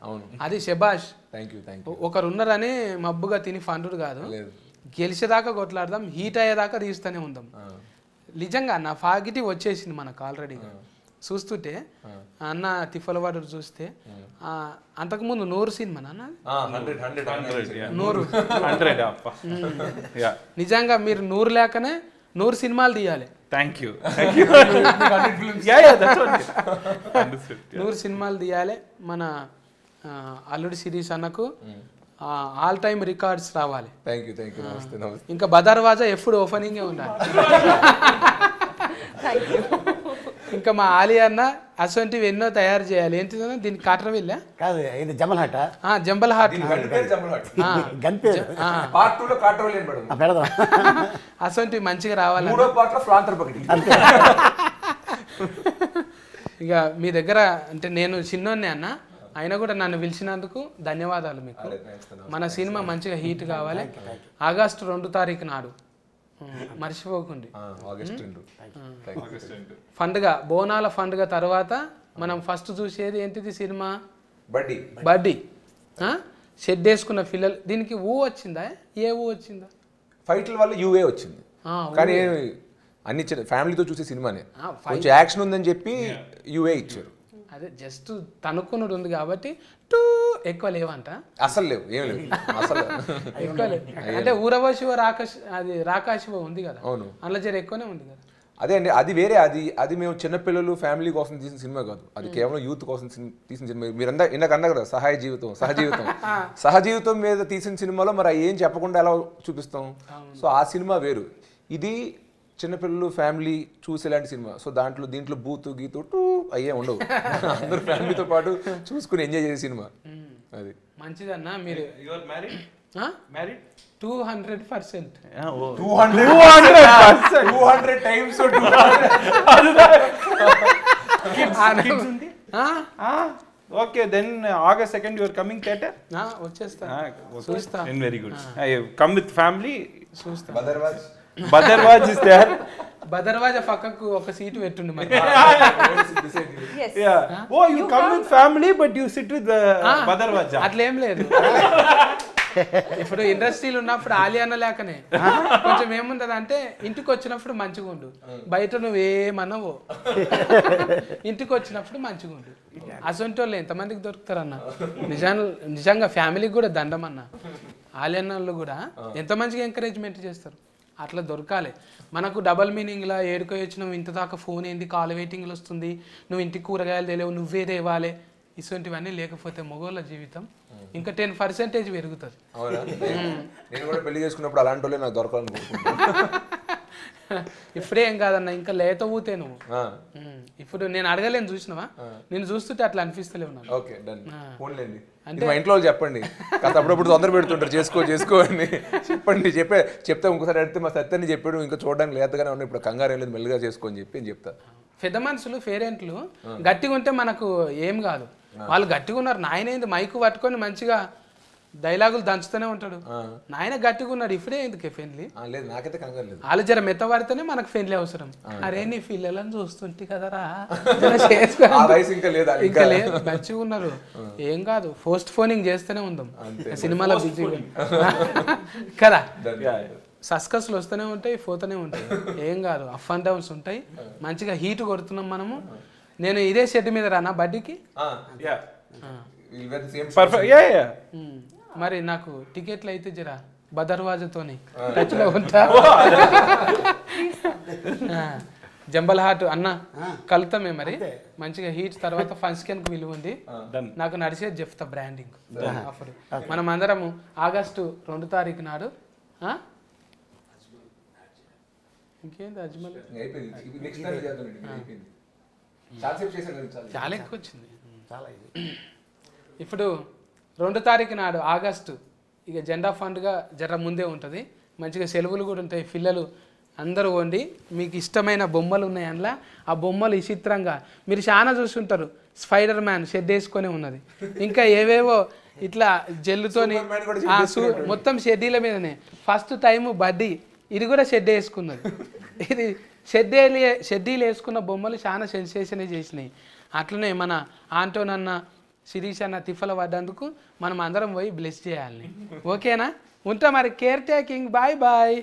S1: అది శబాష్ ఒకరు ఉన్నారని మబ్బుగా తిని ఫండుడు కాదు గెలిచేదాకా కొట్లాడదాం హీట్ అయ్యేదాకా తీస్తూనే ఉందాం నిజంగా నా పాజిటివ్ వచ్చేసింది మనకు ఆల్రెడీగా చూస్తుంటే అన్న తిఫలవాడు చూస్తే అంతకుముందు 100 సినిమా నాన్న 100 నిజంగా మీరు 100 లేకనే 100 సినిమాలు తీయాలి
S3: థ్యాంక్ యూ
S1: 100 సినిమాలు తీయాలి మన అల్లుడి సిరీస్ అన్నకు ఆల్ టైమ్ రికార్డ్స్ రావాలి ఇంకా బదర్వాజా ఎప్పుడు ఓపెనింగే ఉండాలి ఇంకా మా ఆలి అన్న అసొంటివి ఎన్నో తయారు చేయాలి ఏంటిదన్నా దీనికి కాటరవిల్లా
S4: కాదు ఇది జంబల్ హాట
S1: జంబల్ హాట్
S4: గన్ పేరు
S1: అసొంటివి మంచిగా రావాలి ఇక మీ దగ్గర అంటే నేను చిన్నోన్నే అన్న అయినా కూడా నన్ను పిలిచినందుకు ధన్యవాదాలు మీకు మన సినిమా మంచిగా హీట్ కావాలి ఆగస్టు 2 తారీఖు నాడు మర్చిపోకండి పండుగ బోనాల పండుగ తర్వాత మనం ఫస్ట్ చూసేది ఏంటిది సినిమా బడ్డీ షెడ్ వేసుకున్న పిల్లలు దీనికి వచ్చిందా ఏ వచ్చిందా
S2: ఫైట్ల వల్ల యూఏ వచ్చింది కానీ అన్ని ఫ్యామిలీతో చూసే సినిమానే కొంచెం యాక్షన్ ఉందని చెప్పి యూఏ ఇచ్చారు
S1: అదే జస్ట్ తనుక్కున్నది ఉంది కాబట్టి ఎక్కువ లేవంట
S2: అసలు లేవు ఏం లేవు అసలు
S1: ఎక్కువ లేవు అంటే ఊరవశివ రాకాశివ ఉంది కదా అవును అందులో జర ఎక్కువనే ఉంది కదా
S2: అదే అండి అది వేరే అది మేము చిన్నపిల్లలు ఫ్యామిలీ కోసం తీసిన సినిమా కాదు అది కేవలం యూత్ కోసం తీసిన సినిమా మీరంతా ఇందాక అన్నారు కదా సహజీవితం మీద తీసిన సినిమాలో మరి ఏం చెప్పకుండా ఎలా చూపిస్తాం సో ఆ సినిమా వేరు ఇది చిన్నపిల్లలు ఫ్యామిలీ చూసేలాంటి సినిమా సో దీంట్లో బూతు గీతు అయ్యే ఉండవు అందరూ ఫ్యామిలీతో పాటు చూసుకుని ఎంజాయ్ చేసే సినిమా అది
S1: మంచిదన్నా మీరు 200%
S3: okay then August 2nd you are coming theater
S1: వచ్చేస్తా
S3: చూస్తా very good I come with family
S1: చూస్తా
S3: బదర్వాజ్ ఇస్ దేర్
S1: బదర్వాజ పక్కకు ఒక సీటు పెట్టుండి మరి
S3: oh you come with family but you sit with బదర్వాజ్
S1: అట్లేం లేదు ఇప్పుడు ఇండస్ట్రీలు ఉన్నప్పుడు ఆలియాన లేకనే కొంచెం ఏముంటది అంటే ఇంటికి వచ్చినప్పుడు మంచిగా ఉండు బయట నువ్వేమన్నావో ఇంటికి వచ్చినప్పుడు మంచిగా ఉండు అసొంటి వాళ్ళు ఎంతమందికి దొరుకుతారన్న నిజంగా ఫ్యామిలీకి కూడా దండం అన్న ఆలియాన వాళ్ళు కూడా ఎంత మంచిగా ఎంకరేజ్మెంట్ చేస్తారు అట్లా దొరకాలి మనకు డబల్ మీనింగ్లా ఏడుకో వచ్చినావు ఇంత దాకా ఫోన్ ఏంది కాల్ వెయిటింగ్లు వస్తుంది నువ్వు ఇంటికి కూరగాయలు తెలియవు నువ్వే తేవాలి ఇటువంటివన్నీ లేకపోతే మగవాళ్ళ జీవితం ఇంకా 10% పెరుగుతుంది
S2: నేను కూడా పెళ్లి చేసుకున్నప్పుడు అలాంటి వాళ్ళే నాకు దొరకాలని
S1: ఇప్పుడే ఏం కాదన్న ఇంకా లేత ఊతే నువ్వు ఇప్పుడు నేను అడగలేను చూసినావా నేను చూస్తుంటే అట్లా అనిపిస్తలేవు నాకు
S2: ఓకే డన్ ఫోన్లేండి అంటే మా ఇంట్లో చెప్పండి కాస్త అప్పుడప్పుడు తొందర పెడుతుంటారు చేసుకో అని చెప్పండి చెప్తే ఇంకోసారి అడిగితే మా సత్యాన్ని చెప్పాడు ఇంకా చూడడానికి లేతగానే ఉన్నాయి ఇప్పుడు కంగారు ఏం లేదు మెల్లిగా చేసుకో అని చెప్పి చెప్తా
S1: పెద్ద మనుషులు పేరెంట్లు గట్టిగా ఉంటే మనకు ఏం కాదు వాళ్ళు గట్టిగా ఉన్నారు నాయన మైకు పట్టుకొని మంచిగా డైలాగులు దంచుతూనే ఉంటాడు నాయన గట్టిగా ఉన్నాడు ఇప్పుడే ఎందుకు ఫ్రెండ్లీ
S2: లేదు నాకైతే కంగారు లేదు
S1: వాళ్ళు జర మెత్తబడితేనే మనకు ఫ్రెండ్లీ అవసరం అరే నీ పిల్లలను చూస్తుంటే కదరా ఇంకా లేదు మంచిగా ఉన్నారు ఏం కాదు పోస్ట్ ఫోనింగ్ చేస్తూనే ఉందాం సినిమాలో బిజీగా కదా సస్కస్లు వస్తూనే ఉంటాయి పోతూనే ఉంటాయి ఏం కాదు అప్ అండ్ డౌన్స్ ఉంటాయి మంచిగా హీట్ కొడుతున్నాం మనము నేను ఇదే షెడ్ మీద రానా బడ్డీకి మరి నాకు టికెట్లు అయితే జరా బదర్వాజతోని టచ్లో ఉంటా జంబల్ హాట్ అన్న కలుతామే మరి మంచిగా హీట్ తర్వాత ఫంక్షన్ కి విలువ ఉంది నాకు నడిచేది చెప్తా బ్రాండింగ్ అప్పుడు మనం అందరము ఆగస్టు 2 తారీఖు నాడు ఇంకేంది అజ్మల్ చాలా ఎక్కువ వచ్చింది ఇప్పుడు 2 తారీఖు నాడు ఆగస్టు ఇక జెండా ఫండ్గా జర ముందే ఉంటుంది మంచిగా సెలవులు కూడా ఉంటాయి పిల్లలు అందరూ వండి మీకు ఇష్టమైన బొమ్మలు ఉన్నాయి అందులో ఆ బొమ్మలు విచిత్రంగా మీరు చాలా చూస్తుంటారు స్పైడర్ మ్యాన్ షెడ్ వేసుకొని ఉన్నది ఇంకా ఏవేవో ఇట్లా జెల్లుతోని మొత్తం షెడ్యూల మీదనే ఫస్ట్ టైము బడ్డీ ఇది కూడా షెడ్ వేసుకున్నది. ఇది షెడ్డీలు వేసుకున్న బొమ్మలు చాలా సెన్సేషన్ చేసినాయి. అట్లనే మన ఆంటోన్ అన్న శిరీష్ అన్న తిఫల పడ్డందుకు మనం అందరం పోయి బ్లెస్ చేయాలి. ఓకేనా? ఉంటా మరి. Care taking. Bye bye.